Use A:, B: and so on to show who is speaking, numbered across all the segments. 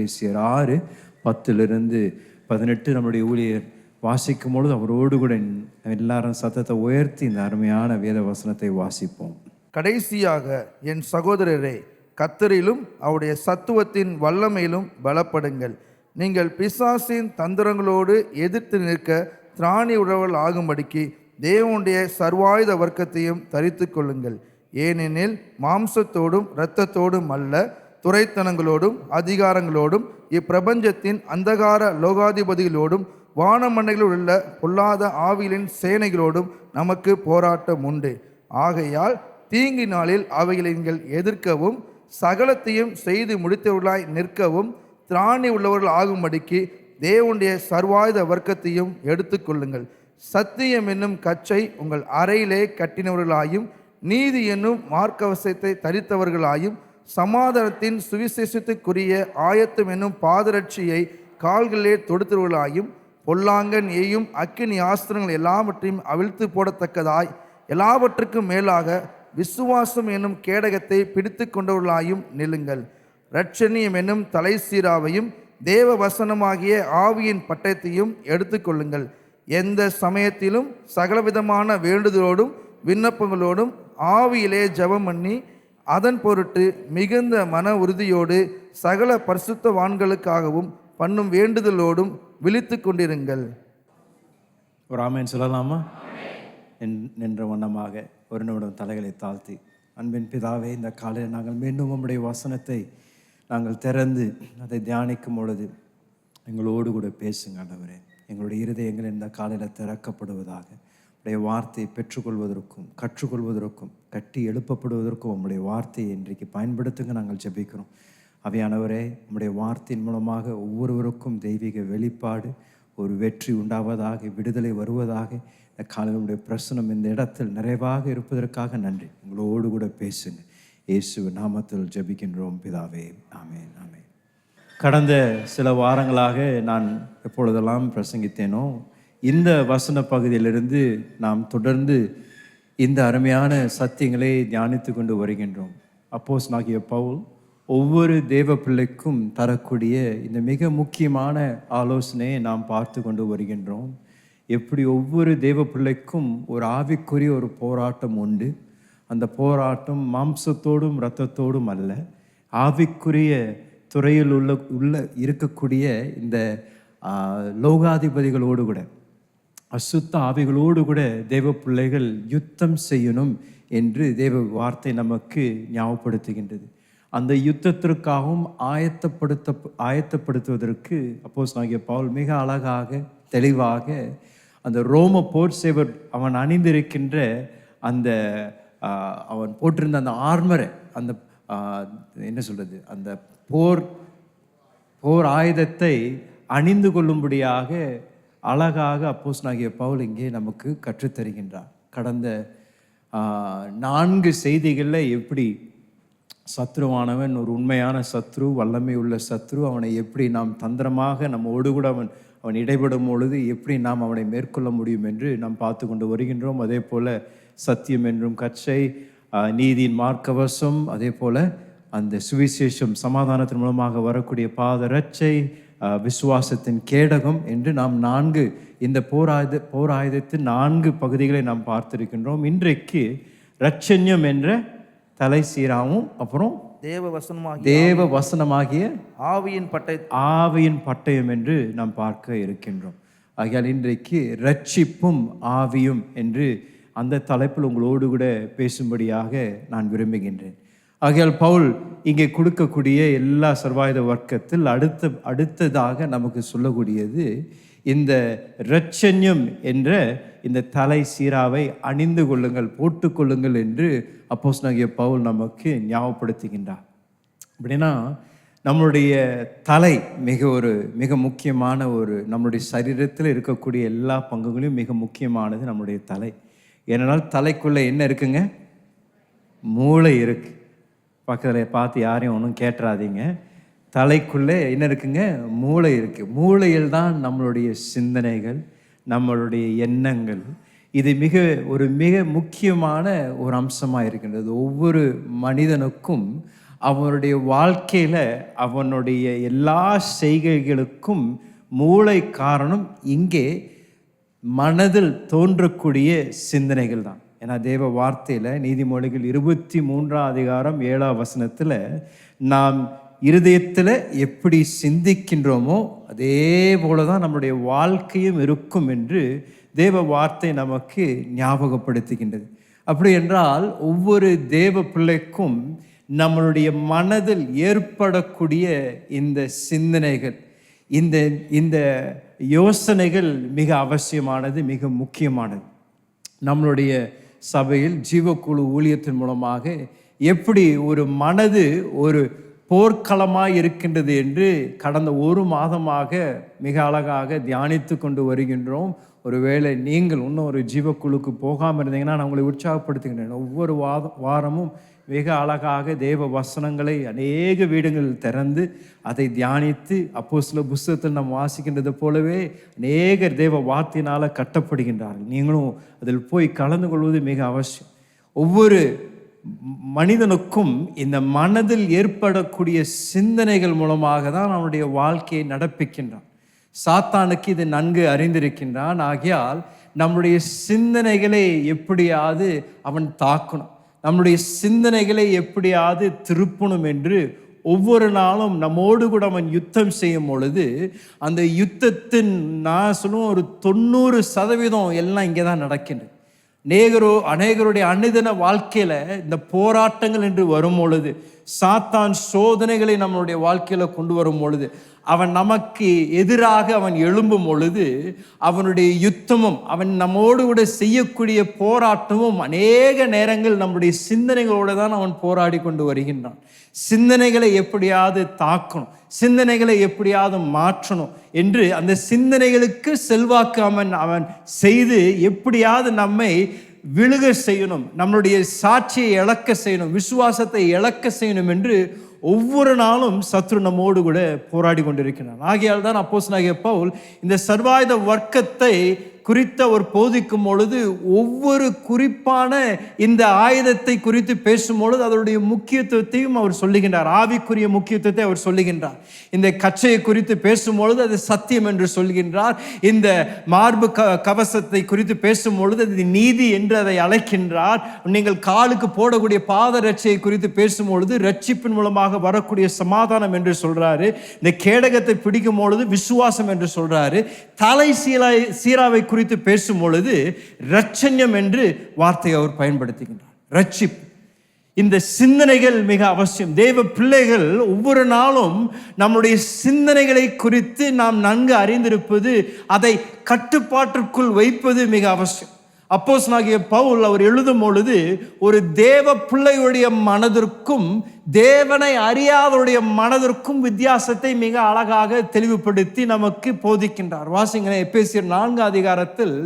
A: எபேசியர் 6:10-18 நம்முடைய ஊழியர் வாசிக்கும் பொழுது அவரோடு கூட எல்லாரும் சத்தத்தை உயர்த்தி இந்த அருமையான வேத வசனத்தை வாசிப்போம்.
B: கடைசியாக என் சகோதரரே, கர்த்தரிலும் அவருடைய சத்துவத்தின் வல்லமையிலும் பலப்படுங்கள். நீங்கள் பிசாசின் தந்திரங்களோடு எதிர்த்து நிற்க திராணி உழவல் ஆகும்படிக்கு தேவனுடைய சர்வாயுத வர்க்கத்தையும் தரித்து கொள்ளுங்கள். ஏனெனில் மாம்சத்தோடும் இரத்தத்தோடும் அல்ல, துரைத்தனங்களோடும் அதிகாரங்களோடும் இப்பிரபஞ்சத்தின் அந்தகார லோகாதிபதிகளோடும் வானமண்டைகளில் உள்ள பொல்லாத ஆவிகளின் சேனைகளோடும் நமக்கு போராட்டம் உண்டு. ஆகையால் தீங்கு நாளில் அவைகளை நீங்கள் எதிர்க்கவும் சகலத்தையும் செய்து முடித்தவர்களாய் நிற்கவும் திராணி உள்ளவர்கள் ஆகும்படிக்கு தேவனுடைய சர்வாயுத வர்க்கத்தையும் எடுத்துக்கொள்ளுங்கள். சத்தியம் என்னும் கச்சை உங்கள் அறையிலே கட்டினவர்களாயும் நீதி என்னும் மார்க்கவசத்தை தரித்தவர்களாயும் சமாதானத்தின் சுவிசேஷத்துக்குரிய ஆயத்தம் என்னும் பாதரட்சியை கால்களிலே தொடுத்தவர்களாயும் பொல்லாங்கன் ஏயும் அக்கினி ஆஸ்திரங்கள் எல்லாவற்றையும் அவிழ்த்து போடத்தக்கதாய் எல்லாவற்றுக்கும் மேலாக விசுவாசம் என்னும் கேடகத்தை பிடித்து கொண்டவர்களாயும் நில்லுங்கள். இரட்சணியம் என்னும் தலை சீராவையும் தேவ வசனமாகிய ஆவியின் பட்டயத்தையும் எடுத்துக்கொள்ளுங்கள். எந்த சமயத்திலும் சகலவிதமான வேண்டுதலோடும் விண்ணப்பங்களோடும் ஆவியிலே ஜெபம் பண்ணி அதன் பொருட்டு மிகுந்த மன உறுதியோடு சகல பரிசுத்தவான்களுக்காகவும் பண்ணும் வேண்டுதலோடும் விழித்து கொண்டிருங்கள்.
A: ஒரு ஆமென் சொல்லலாமா? நின்ற வண்ணமாக ஒரு நிமிடம் தலைகளை தாழ்த்தி, அன்பின் பிதாவே, இந்த காலையில் நாங்கள் மீண்டும் உம்முடைய வசனத்தை நாங்கள் திறந்து அதை தியானிக்கும் பொழுது எங்களோடு கூட பேசுங்க ஆண்டவரே. எங்களுடைய இருதயங்கள் இந்த காலையில் திறக்கப்படுவதாக, உடைய வார்த்தையை பெற்றுக்கொள்வதற்கும் கற்றுக்கொள்வதற்கும் கட்டி எழுப்பப்படுவதற்கும் உம்முடைய வார்த்தையை இன்றைக்கு பயன்படுத்துங்க நாங்கள் ஜெபிக்கிறோம். ஆவியானவரே, உம்முடைய வார்த்தையின் மூலமாக ஒவ்வொருவருக்கும் தெய்வீக வெளிப்பாடு, ஒரு வெற்றி உண்டாவதாக, விடுதலை வருவதாக. இந்த காலையினுடைய பிரசனம் இந்த இடத்தில் நிறைவாக இருப்பதற்காக நன்றி. உங்களோடு கூட பேசுங்க. இயேசு நாமத்தில் ஜெபிக்கின்றோம் பிதாவே, ஆமென், ஆமென். கடந்த சில வாரங்களாக நான் எப்பொழுதெல்லாம் பிரசங்கித்தேனோ இந்த வசன பகுதியிலிருந்து நாம் தொடர்ந்து இந்த அருமையான சத்தியங்களை தியானித்து கொண்டு வருகின்றோம். அப்போஸ்தலனாகிய பவுல் ஒவ்வொரு தேவ பிள்ளைக்கும் தரக்கூடிய இந்த மிக முக்கியமான ஆலோசனையை நாம் பார்த்து கொண்டு வருகின்றோம். எப்படி ஒவ்வொரு தேவ பிள்ளைக்கும் ஒரு ஆவிக்குரிய ஒரு போராட்டம் உண்டு. அந்த போராட்டம் மாம்சத்தோடும் இரத்தத்தோடும் அல்ல, ஆவிக்குரிய துறையில் உள்ள இருக்கக்கூடிய இந்த லோகாதிபதிகளோடு கூட, அசுத்த ஆவிகளோடு கூட தேவ பிள்ளைகள் யுத்தம் செய்யணும் என்று தேவ வார்த்தை நமக்கு ஞாபகப்படுத்துகின்றது. அந்த யுத்தத்திற்காகவும் ஆயத்தப்படுத்துவதற்கு அப்போஸ்தலனாகிய பவுல் மிக அழகாக தெளிவாக அந்த ரோம போர் சேவர் அவன் அணிந்திருக்கின்ற அந்த அவன் போட்டிருந்த அந்த ஆர்மரை, அந்த என்ன சொல்றது, அந்த போர் ஆயுதத்தை அணிந்து கொள்ளும்படியாக அழகாக அப்போஸ்தலனாகிய பவுல் இங்கே நமக்கு கற்றுத்தருகின்றார். கடந்த 4 செய்திகளில் எப்படி சத்ருவானவன் ஒரு உண்மையான சத்ரு, வல்லமை உள்ள சத்ரு, அவனை எப்படி நாம் தந்திரமாக நம்மோடு கூட அவன் இடைபடும் பொழுது எப்படி நாம் அவனை மேற்கொள்ள முடியும் என்று நாம் பார்த்து கொண்டு வருகின்றோம். அதே போல் சத்தியம் என்றும் கச்சை, நீதியின் மார்க்கவசம், அதே போல் அந்த சுவிசேஷம், சமாதானத்தின் மூலமாக வரக்கூடிய பாதரட்சை, விசுவாசத்தின் கேடகம் என்று நாம் 4 இந்த போர் ஆயுதத்தின் 4 பகுதிகளை நாம் பார்த்திருக்கின்றோம். இன்றைக்கு இரட்சண்யம் என்ற தலை சீராவும், அப்புறம் தேவ வசனமாகிய ஆவியின் பட்டயம் என்று நாம் பார்க்க இருக்கின்றோம். ஆகையால் இன்றைக்கு இரட்சிப்பும் ஆவியும் என்று அந்த தலைப்பில் உங்களோடு கூட பேசும்படியாக நான் விரும்புகின்றேன். ஆகையால் பவுல் இங்கே கொடுக்கக்கூடிய எல்லா சர்வாயுத வர்க்கத்தில் அடுத்ததாக நமக்கு சொல்லக்கூடியது இந்த இரட்சண்யம் என்ற இந்த தலை சீராவை அணிந்து கொள்ளுங்கள், போட்டுக்கொள்ளுங்கள் என்று அப்போஸ்தலனாகிய பவுல் நமக்கு ஞாபகப்படுத்துகின்றார். அப்படின்னா நம்மளுடைய தலை மிக முக்கியமான நம்மளுடைய சரீரத்தில் இருக்கக்கூடிய எல்லா பங்குகளையும் மிக முக்கியமானது நம்முடைய தலை. ஏனென்றால் தலைக்குள்ளே என்ன இருக்குங்க? மூளை இருக்கு. பக்கத்தில் பார்த்து யாரையும் ஒன்றும் கேட்டுறாதீங்க. தலைக்குள்ளே என்ன இருக்குங்க? மூளை இருக்கு. மூளையில் தான் நம்மளுடைய சிந்தனைகள், நம்மளுடைய எண்ணங்கள், இது மிக முக்கியமான ஒரு அம்சமாக இருக்கின்றது. ஒவ்வொரு மனிதனுக்கும் அவனுடைய வாழ்க்கையில் அவனுடைய எல்லா செய்கைகளுக்கும் மூளை காரணம் இங்கே மனதில் தோன்றக்கூடிய சிந்தனைகள் தான். ஏன்னா தேவ வார்த்தையில் நீதிமொழிகள் 23:7 நாம் இருதயத்தில் எப்படி சிந்திக்கின்றோமோ அதே போல தான் நம்முடைய வாழ்க்கையும் இருக்கும் என்று தேவ வார்த்தை நமக்கு ஞாபகப்படுத்துகின்றது. அப்படி என்றால் ஒவ்வொரு தேவ பிள்ளைக்கும் நம்மளுடைய மனதில் ஏற்படக்கூடிய இந்த சிந்தனைகள், இந்த யோசனைகள் மிக அவசியமானது, மிக முக்கியமானது. நம்மளுடைய சபையில் ஜீவக்குழு ஊழியத்தின் மூலமாக எப்படி ஒரு மனது ஒரு போர்க்களமாக இருக்கின்றது என்று கடந்த 1 மாதமாக மிக அழகாக தியானித்து கொண்டு வருகின்றோம். ஒருவேளை நீங்கள் இன்னும் ஒரு ஜீவக்குழுக்கு போகாமல் இருந்தீங்கன்னா நான் உங்களை உற்சாகப்படுத்துகின்றேன். ஒவ்வொரு வாரமும் மிக அழகாக தேவ வசனங்களை அநேக வீடுகளில் திறந்து அதை தியானித்து அப்போஸ்தலர் புஸ்தகத்தில் நாம் வாசிக்கின்றது போலவே அநேகர் தேவ வார்த்தையினால் கட்டப்படுகின்றார்கள். நீங்களும் அதில் போய் கலந்து கொள்வது மிக அவசியம். ஒவ்வொரு மனிதனுக்கும் இந்த மனதில் ஏற்படக்கூடிய சிந்தனைகள் மூலமாக தான் அவனுடைய வாழ்க்கையை நடப்பிக்கின்றான். சாத்தானுக்கு இது நன்கு அறிந்திருக்கின்றான். ஆகையால் நம்முடைய சிந்தனைகளை எப்படியாவது அவன் தாக்கணும், நம்முடைய சிந்தனைகளை எப்படியாவது திருப்பணும் என்று ஒவ்வொரு நாளும் நம்மோடு கூட அவன் யுத்தம் செய்யும் பொழுது அந்த யுத்தத்தின் நான் சொல்லுவோம் ஒரு 90% எல்லாம் இங்கே தான் நடக்கின்றது. அநேகருடைய அனுதின வாழ்க்கையில் இந்த போராட்டங்கள் என்று வரும் பொழுது, சாத்தான் சோதனைகளை நம்மளுடைய வாழ்க்கையில் கொண்டு வரும் பொழுது, அவன் நமக்கு எதிராக அவன் எழும்பும் பொழுது அவனுடைய யுத்தமும் அவன் நம்மோடு கூட செய்யக்கூடிய போராட்டமும் அநேக நேரங்கள் நம்முடைய சிந்தனைகளோடு தான் அவன் போராடி கொண்டு வருகின்றான். சிந்தனைகளை எப்படியாவது தாக்கணும், சிந்தனைகளை எப்படியாவது மாற்றணும் என்று அந்த சிந்தனைகளுக்கு செல்வாக்கு அவன் செய்து எப்படியாவது நம்மை விழுக செய்யணும், நம்மளுடைய சாட்சியை இழக்க செய்யணும், விசுவாசத்தை இழக்க செய்யணும் என்று ஒவ்வொரு நாளும் சத்ரு நம்மோடு கூட போராடி கொண்டிருக்கிறான். ஆகையால் தான் அப்போஸ்தலனாகிய பவுல் இந்த சர்வாயுத வர்க்கத்தை குறித்து அவர் போதிக்கும் பொழுது ஒவ்வொரு குறிப்பான இந்த ஆயுதத்தை குறித்து பேசும்பொழுது அதனுடைய முக்கியத்துவத்தையும் அவர் சொல்லுகின்றார். ஆவிக்குரிய முக்கியத்துவத்தை அவர் சொல்லுகின்றார். இந்த கச்சையை குறித்து பேசும்பொழுது அது சத்தியம் என்று சொல்கின்றார். இந்த மார்பு கவசத்தை குறித்து பேசும்பொழுது அது நீதி என்று அதை அழைக்கின்றார். நீங்கள் காலுக்கு போடக்கூடிய பாதரட்சையை குறித்து பேசும்பொழுது ரட்சிப்பின் மூலமாக வரக்கூடிய சமாதானம் என்று சொல்றாரு. இந்த கேடகத்தை பிடிக்கும் பொழுது விசுவாசம் என்று சொல்றாரு. தலை சீராவை குறித்து பேசும் பொழுது ரட்சண்யம் என்று வார்த்தையை அவர் பயன்படுத்துகின்றார். ரட்சிப்பு. இந்த சிந்தனைகள் மிக அவசியம். தேவ பிள்ளைகள் ஒவ்வொரு நாளும் நம்முடைய சிந்தனைகளை குறித்து நாம் நன்கு அறிந்திருப்பது, அதை கட்டுப்பாட்டிற்குள் வைப்பது மிக அவசியம். அப்போஸ்தலனாகிய பவுல் அவர் எழுதும் பொழுது ஒரு தேவ பிள்ளையுடைய மனதிற்கும் தேவனை அறியாதவருடைய மனதிற்கும் வித்தியாசத்தை மிக அழகாக தெளிவுபடுத்தி நமக்கு போதிக்கின்றார். வாசிங்களேன், எபேசியர் 4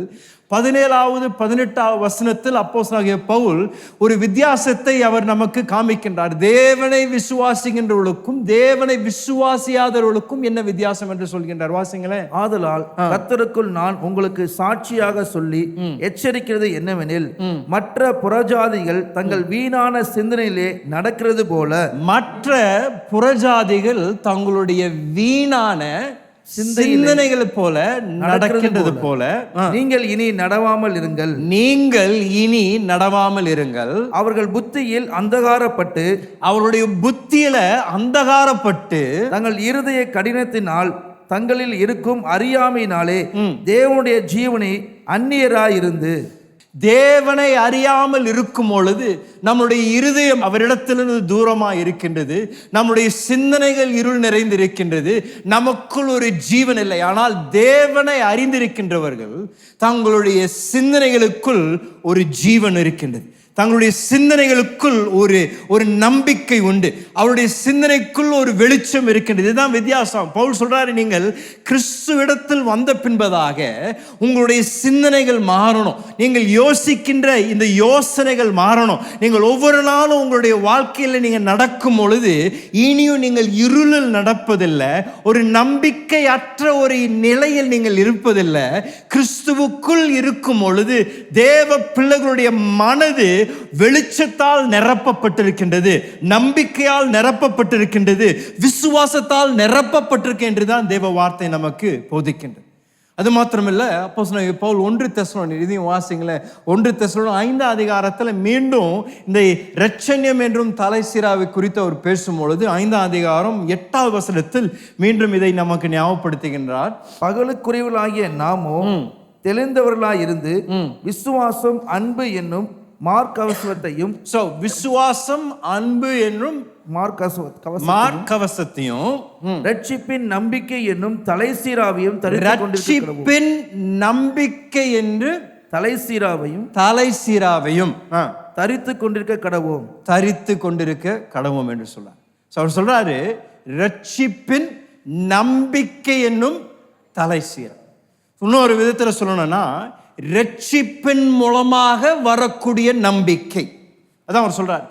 A: 17 18 அப்போஸ்தலனாகிய பவுல் ஒரு வித்தியாசத்தை அவர் நமக்கு காமிக்கின்றார். தேவனை விசுவாசிக்கின்றவர்களுக்கும் தேவனை விசுவாசியாதவர்களுக்கும் என்ன வித்தியாசம் என்று சொல்கின்றார். வாசிங்களேன்.
B: ஆதலால் கர்த்தருக்குள் நான் உங்களுக்கு சாட்சியாக சொல்லி எச்சரிக்கிறது என்னவெனில், மற்ற புறஜாதிகள் தங்கள் வீணான சிந்தனையிலே நடக்கிறது போல,
A: மற்ற புறஜாதிகள் தங்களுடைய வீணான சிந்தனைகள் போல நடக்கின்றது போல
B: நீங்கள் இனி நடவாமல் இருங்கள். அவர்கள் புத்தியில் அந்தகாரப்பட்டு,
A: அவருடைய புத்தியில அந்தகாரப்பட்டு
B: தங்கள் இருதய கடினத்தினால் தங்களில் இருக்கும் அறியாமையினாலே தேவனுடைய ஜீவனை அந்நியராயிருந்து,
A: தேவனை அறியாமல் இருக்கும் பொழுது நம்முடைய இருதயம் அவரிடத்திலிருந்து தூரமாக இருக்கின்றது, நம்முடைய சிந்தனைகள் இருள் நிறைந்திருக்கின்றது, நமக்குள் ஒரு ஜீவன் இல்லை. ஆனால் தேவனை அறிந்திருக்கின்றவர்கள் தங்களுடைய சிந்தனைகளுக்குள் ஒரு ஜீவன் இருக்கின்றது, தங்களுடைய சிந்தனைகளுக்குள் ஒரு நம்பிக்கை உண்டு, அவருடைய சிந்தனைக்குள் ஒரு வெளிச்சம் இருக்கின்றது. இதுதான் வித்தியாசம். பவுல் சொல்றாரு, நீங்கள் கிறிஸ்துவிடத்தில் வந்த பின்பதாக உங்களுடைய சிந்தனைகள் மாறணும், நீங்கள் யோசிக்கின்ற இந்த யோசனைகள் மாறணும். நீங்கள் ஒவ்வொரு நாளும் உங்களுடைய வாழ்க்கையில் நீங்கள் நடக்கும் பொழுது இனியும் நீங்கள் இருளில் நடப்பதில்லை, ஒரு நம்பிக்கையற்ற ஒரு நிலையில் நீங்கள் இருப்பதில்லை. கிறிஸ்துவுக்குள் இருக்கும் பொழுது தேவ பிள்ளைகளுடைய மனது வெளிச்சத்தால் நிரப்பப்பட்டிருக்கின்றது, நம்பிக்கையால் நிரப்பப்பட்டிருக்கின்றது, விசுவாசத்தால் நிரப்பப்பட்டிருக்கு என்றுதான் தேவ வார்த்தை நமக்கு போதிக்கின்றது. அது மாத்திரமில்ல, அப்போஸ்தலனாகிய பவுல் 1 தெசலோனியர், இதையும் வாசிங்களேன், 1 தெசலோனியர் 5 அதிகாரத்தில் மீண்டும் இந்த இரட்சண்யம் என்றும் தலை சீராவை குறித்து அவர் பேசும்பொழுது 5 அதிகாரம் 8வது வசனத்தில் மீண்டும் இதை நமக்கு ஞாபகப்படுத்துகின்றார்.
B: பகலுக்குரியவர்களாகிய நாமோ தெளிந்தவர்களாய் இருந்து விசுவாசம், அன்பு என்னும் மார்க்கவசத்தையும்,
A: விசுவாசம், அன்பு என்னும் மார்க்கவசத்தையும்,
B: ரட்சிப்பின் நம்பிக்கை என்னும் தலைசீராவையும்
A: ரட்சிப்பின் நம்பிக்கை என்று தலைசீராவையும்
B: தரித்து கொண்டிருக்க கடவோம்,
A: தரித்து கொண்டிருக்க கடவோம் என்று சொல்றார். அவர் சொல்றாரு, ரட்சிப்பின் நம்பிக்கை என்னும் தலைசீரா. இன்னொரு விதத்தில் சொல்லணும்னா, ரட்சிப்பின் மூலமாக வரக்கூடிய நம்பிக்கை. அதான் அவர் சொல்றார்,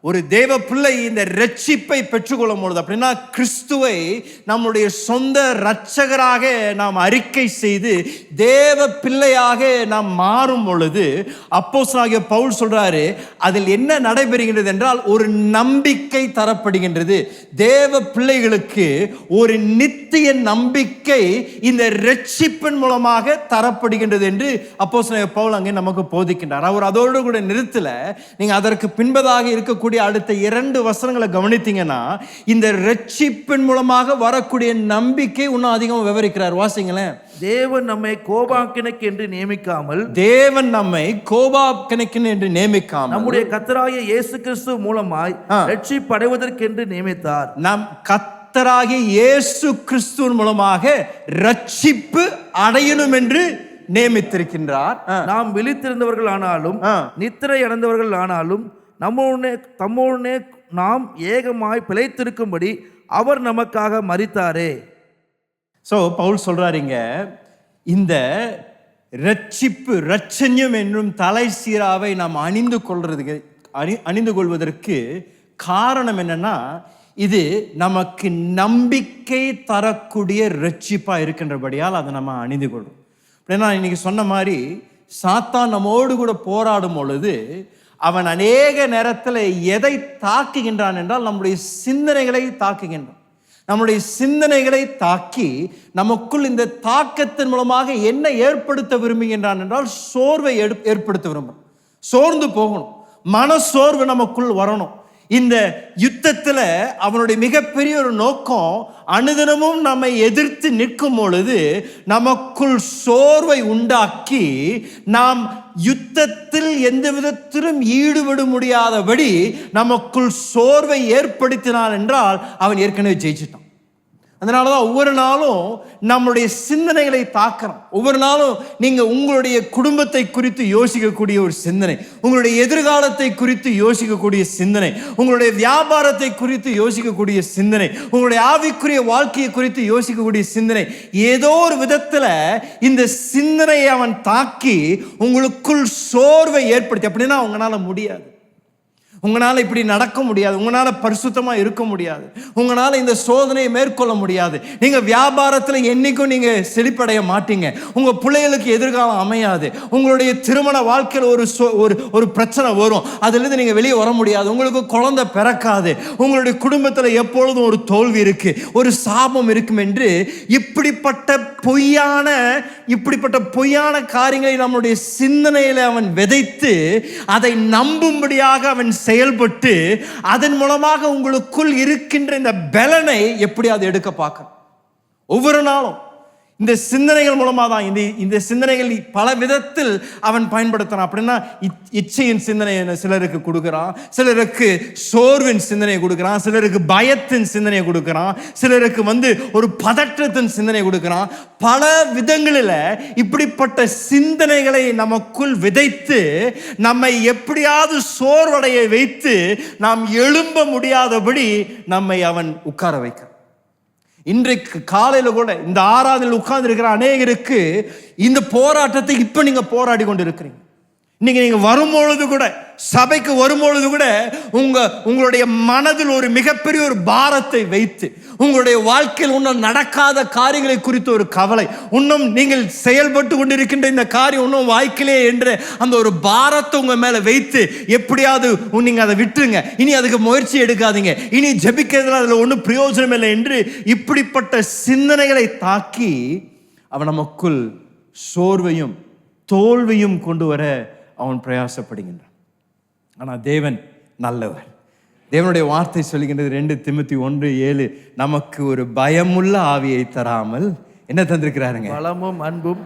A: ஒரு தேவ பிள்ளை இந்த ரட்சிப்பை பெற்றுக்கொள்ளும் பொழுது, அப்படின்னா கிறிஸ்துவை நம்முடைய சொந்த இரட்சகராக நாம் அறிக்கை செய்து தேவ பிள்ளையாக நாம் மாறும் பொழுது, அப்போஸ்தலனாகிய பவுல் சொல்றாரு, அதில் என்ன நடைபெறுகின்றது என்றால் ஒரு நம்பிக்கை தரப்படுகின்றது. தேவ பிள்ளைகளுக்கு ஒரு நித்திய நம்பிக்கை இந்த ரட்சிப்பின் மூலமாக தரப்படுகின்றது என்று அப்போஸ்தலனாகிய பவுல் அங்கே நமக்கு போதிக்கின்றார். அவர் அதோடு கூட நிறுத்தல. நீங்க அதற்கு பின்பதாக இருக்கக்கூடிய அடுத்த 2 வசனங்களை கவனித்தீங்கன்னா, இந்த ரட்சிப்பின் மூலமாக வரக்கூடிய நம்பிக்கை இன்னும் அதிகம் விவரிக்கிறார். வாசிங்களேன்.
B: தேவன் நம்மை கோபாக்கினைக்கு என்று நியமிக்காமல்,
A: தேவன் நம்மை கோபாக்கினைக்கு என்று நியமிக்காமல்
B: நம்முடைய கர்த்தராகிய இயேசு கிறிஸ்து மூலமாய் ரட்சிப்படைவதற்கென்று நியமித்தார்.
A: நம் கர்த்தராகிய இயேசு கிறிஸ்துவின் மூலமாக ரட்சிப்பு அடையணும் என்று நியமித்திருக்கின்றார்.
B: நாம் விழித்திருந்தவர்கள் ஆனாலும் நித்திரை அடைந்தவர்கள் ஆனாலும் தம்மோடனே நாம் ஏகமாய் பிழைத்திருக்கும்படி அவர் நமக்காக மரித்தாரே.
A: பவுல் சொல்றாருங்க, இந்த ரட்சிப்பு, இரட்சண்யம் என்னும் தலை சீராவை நாம் அணிந்து கொள்வதற்கு காரணம் என்னன்னா, இது நமக்கு நம்பிக்கை தரக்கூடிய ரட்சிப்பா இருக்கின்றபடியால் அதை நம்ம அணிந்து கொள்றோம். அப்படின்னா இன்னைக்கு சொன்ன மாதிரி சாத்தான் நம்மோடு கூட போராடும் பொழுது அவன் அநேக நேரத்தில் எதை தாக்குகின்றான் என்றால் நம்முடைய சிந்தனைகளை தாக்குகின்றான். நம்முடைய சிந்தனைகளை தாக்கி நமக்குள் இந்த தாக்கத்தின் மூலமாக என்ன ஏற்படுத்த விரும்புகின்றான் என்றால் சோர்வை ஏற்படுத்த விரும்புகிறான். சோர்ந்து போகணும், மன சோர்வு நமக்குள் வரணும். இந்த யுத்தத்தில் அவனுடைய மிகப்பெரிய ஒரு நோக்கம், அனுதினமும் நம்மை எதிர்த்து நிற்கும் பொழுது நமக்குள் சோர்வை உண்டாக்கி நாம் யுத்தத்தில் எந்த விதத்திலும் ஈடுபட முடியாதபடி நமக்குள் சோர்வை ஏற்படுத்தினான் என்றால் அவன் ஏற்கனவே ஜெயிச்சிட்டான். அதனாலதான் ஒவ்வொரு நாளும் நம்முடைய சிந்தனைகளை தாக்குறோம். ஒவ்வொரு நாளும் நீங்க உங்களுடைய குடும்பத்தை குறித்து யோசிக்கக்கூடிய ஒரு சிந்தனை, உங்களுடைய எதிர்காலத்தை குறித்து யோசிக்கக்கூடிய சிந்தனை, உங்களுடைய வியாபாரத்தை குறித்து யோசிக்கக்கூடிய சிந்தனை, உங்களுடைய ஆவிக்குரிய வாழ்க்கையை குறித்து யோசிக்கக்கூடிய சிந்தனை, ஏதோ ஒரு விதத்துல இந்த சிந்தனையை அவன் தாக்கி உங்களுக்குள் சோர்வை ஏற்படுத்தி, அப்படின்னா உங்களால முடியாது, உங்களால் இப்படி நடக்க முடியாது, உங்களால் பரிசுத்தமாக இருக்க முடியாது, உங்களால் இந்த சோதனையை மேற்கொள்ள முடியாது, நீங்கள் வியாபாரத்தில் என்றைக்கும் நீங்கள் செழிப்படைய மாட்டீங்க, உங்கள் பிள்ளைகளுக்கு எதிர்காலம் அமையாது, உங்களுடைய திருமண வாழ்க்கையில் ஒரு பிரச்சனை வரும், அதுலேருந்து நீங்கள் வெளியே வர முடியாது, உங்களுக்கு குழந்தை பிறக்காது, உங்களுடைய குடும்பத்தில் எப்பொழுதும் ஒரு தோல்வி இருக்கு, ஒரு சாபம் இருக்கும் என்று இப்படிப்பட்ட பொய்யான காரியங்களை நம்முடைய சிந்தனையில் அவன் விதைத்து அதை நம்பும்படியாக அவன் செயல்பட்டு அதன் மூலமாக உங்களுக்குள் இருக்கின்ற இந்த பலனை எப்படியாவது எடுக்க பார்க்க ஒவ்வொரு நாளும் இந்த சிந்தனைகள் மூலமாக தான் இந்த சிந்தனைகள் பல விதத்தில் அவன் பயன்படுத்துறான். அப்படின்னா இச்சையின் சிந்தனையை சிலருக்கு கொடுக்குறான், சிலருக்கு சோர்வின் சிந்தனையை கொடுக்குறான், சிலருக்கு பயத்தின் சிந்தனையை கொடுக்குறான், சிலருக்கு ஒரு பதற்றத்தின் சிந்தனை கொடுக்குறான். பல விதங்களில் இப்படிப்பட்ட சிந்தனைகளை நமக்குள் விதைத்து நம்மை எப்படியாவது சோர்வடைய வைத்து நாம் எழும்ப முடியாதபடி நம்மை அவன் உட்கார வைக்கிறான். இன்றைக்கு காலையில் கூட இந்த ஆராதனையில் உட்கார்ந்து இருக்கிற அநேகருக்கு இந்த போராட்டத்தை இப்ப நீங்க போராடி கொண்டு இருக்கிறீங்க. இன்னைக்கு நீங்க வரும்பொழுது கூட, சபைக்கு வரும்பொழுது கூட உங்களுடைய மனதில் ஒரு மிகப்பெரிய ஒரு பாரத்தை வைத்து, உங்களுடைய வாழ்க்கையில் இன்னும் நடக்காத காரியங்களை குறித்து ஒரு கவலை, இன்னும் நீங்கள் செயல்பட்டு கொண்டிருக்கின்ற இந்த காரியம் இன்னும் வாய்க்கலே என்ற அந்த ஒரு பாரத்தை உங்க மேல வைத்து எப்படியாவது நீங்க அதை விட்டுருங்க, இனி அதுக்கு முயற்சி எடுக்காதீங்க, இனி ஜெபிக்கிறதுல அதுல ஒன்றும் பிரயோஜனம் இல்லை என்று இப்படிப்பட்ட சிந்தனைகளை தாக்கி அவன் நமக்குள் சோர்வையும் தோல்வியும் கொண்டு வர அவன் பிரயாசப்படுகின்றான். ஆனால் தேவன் நல்லவர். தேவனுடைய வார்த்தை சொல்லுகின்றது 2 திமோத்தி 1:7, நமக்கு ஒரு பயமுள்ள ஆவியை தராமல் என்ன தந்திருக்கிறாருங்க?
B: பலமும் அன்பும்,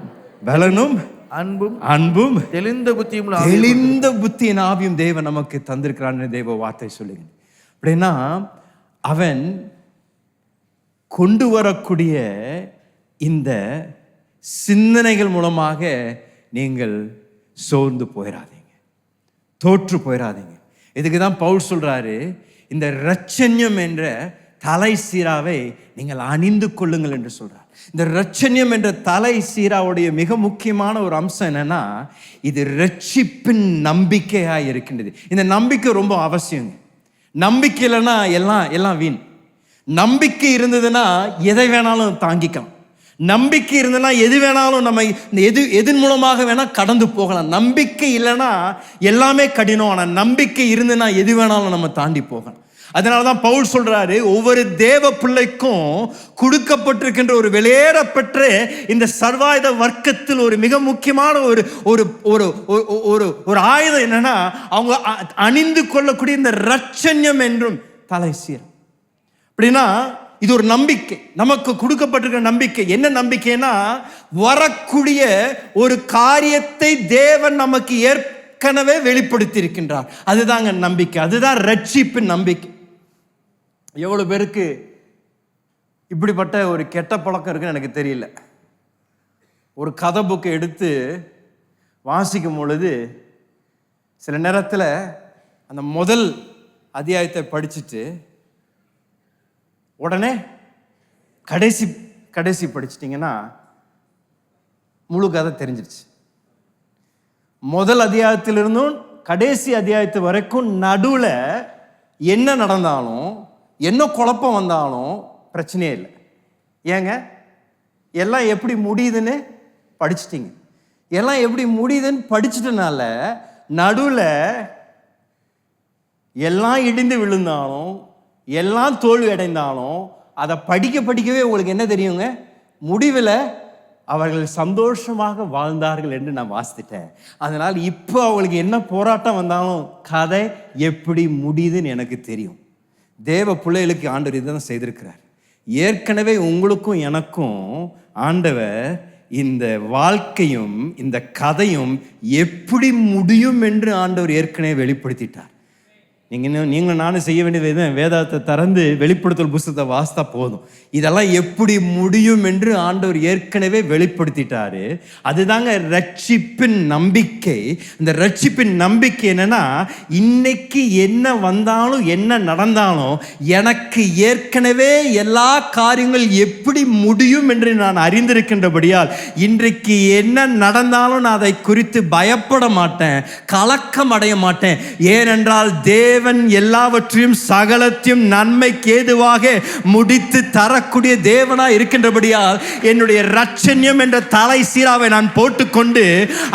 A: பலனும் அன்பும்
B: தெளிந்த புத்தியும்,
A: தெளிந்த புத்தியின் ஆவியும் தேவன் நமக்கு தந்திருக்கிறான்னு தேவ வார்த்தை சொல்லுங்க. அப்படின்னா அவன் கொண்டு வரக்கூடிய இந்த சிந்தனைகள் மூலமாக நீங்கள் சோர்ந்து போயிடாதீங்க, தோற்று போயிடாதீங்க. இதுக்கு தான் பவுல் சொல்றாரு, இந்த இரட்சண்யம் என்ற தலை சீராவை நீங்கள் அணிந்து கொள்ளுங்கள் என்று சொல்றார். இந்த இரட்சண்யம் என்ற தலை சீராவுடைய மிக முக்கியமான ஒரு அம்சம் என்னன்னா, இது இரட்சிப்பின் நம்பிக்கையாக இருக்கின்றது. இந்த நம்பிக்கை ரொம்ப அவசியங்க. நம்பிக்கை இல்லைன்னா எல்லாம் வீண். நம்பிக்கை இருந்ததுன்னா எதை வேணாலும் தாங்கிக்கலாம். நம்பிக்கை இருந்ததுன்னா எது வேணாலும் நம்ம எதன் மூலமாக வேணா கடந்து போகலாம். நம்பிக்கை இல்லைன்னா எல்லாமே கடினம். ஆனால் நம்பிக்கை இருந்ததுன்னா எது வேணாலும் நம்ம தாண்டி போகலாம். அதனால தான் பவுல் சொல்றாரு, ஒவ்வொரு தேவ பிள்ளைக்கும் கொடுக்கப்பட்டிருக்கின்ற ஒரு வெளியேறப்பெற்ற இந்த சர்வாயுத வர்க்கத்தில் ஒரு மிக முக்கியமான ஒரு ஒரு ஒரு ஒரு ஆயுதம் என்னன்னா, அவங்க அணிந்து கொள்ளக்கூடிய இந்த இரட்சண்யம் என்றும் தலை சீர். அப்படின்னா இது ஒரு நம்பிக்கை, நமக்கு கொடுக்கப்பட்டிருக்கிற நம்பிக்கை. என்ன நம்பிக்கைன்னா, வரக்கூடிய ஒரு காரியத்தை தேவன் நமக்கு ஏற்கனவே வெளிப்படுத்தி இருக்கின்றார். அதுதாங்க நம்பிக்கை, அதுதான் ரட்சிப்பின் நம்பிக்கை. எவ்வளவு பேருக்கு இப்படிப்பட்ட ஒரு கெட்ட பழக்கம் இருக்குன்னு எனக்கு தெரியல. ஒரு கதை புக்கை எடுத்து வாசிக்கும் பொழுது சில நேரத்தில் அந்த முதல் அத்தியாயத்தை படிச்சுட்டு உடனே கடைசி படிச்சிட்டிங்கன்னா முழு கதை தெரிஞ்சிருச்சு. முதல் அத்தியாயத்திலிருந்தும் கடைசி அத்தியாயத்து வரைக்கும் நடுவில் என்ன நடந்தாலும் என்ன குழப்பம் வந்தாலும் பிரச்சனையே இல்லை. ஏங்க, எல்லாம் எப்படி முடியுதுன்னு படிச்சிட்டிங்க. எல்லாம் எப்படி முடியுதுன்னு படிச்சிட்டனால நடுவில் எல்லாம் இடிந்து விழுந்தாலும் எல்லாம் தோல்வி அடைந்தாலும் அதை படிக்கவே உங்களுக்கு என்ன தெரியுங்க? முடிவில் அவர்கள் சந்தோஷமாக வாழ்ந்தார்கள் என்று நான் வாசித்துட்டேன். அதனால் இப்போ அவங்களுக்கு என்ன போராட்டம் வந்தாலும் கதை எப்படி முடியுதுன்னு எனக்கு தெரியும். தேவ பிள்ளைகளுக்கு ஆண்டவர் இதுதான் செய்திருக்கிறார். ஏற்கனவே உங்களுக்கும் எனக்கும் ஆண்டவர் இந்த வாழ்க்கையும் இந்த கதையும் எப்படி முடியும் என்று ஆண்டவர் ஏற்கனவே வெளிப்படுத்திட்டார். நீங்களும் நானும் செய்ய வேண்டியது வேதாத்தை திறந்து வெளிப்படுத்தல் புத்தகத்தை வாசித்தா போதும். இதெல்லாம் எப்படி முடியும் என்று ஆண்டவர் ஏற்கனவே வெளிப்படுத்திட்டாரு. அதுதாங்க ரட்சிப்பின் நம்பிக்கை. இந்த ரட்சிப்பின் நம்பிக்கை என்னன்னா, இன்னைக்கு என்ன வந்தாலும் என்ன நடந்தாலும் எனக்கு ஏற்கனவே எல்லா காரியங்கள் எப்படி முடியும் என்று நான் அறிந்திருக்கின்றபடியால் இன்றைக்கு என்ன நடந்தாலும் நான் அதை குறித்து பயப்பட மாட்டேன், கலக்கம் அடைய மாட்டேன். ஏனென்றால் தேவன் எல்லாவற்றையும் சகலத்தையும் நன்மைக்கு ஏதுவாக முடித்து தரக்கூடிய தேவனாய் இருக்கின்றபடியால் என்னுடைய இரட்சண்யம் என்ற தலை சீராவை நான் போட்டுக்கொண்டு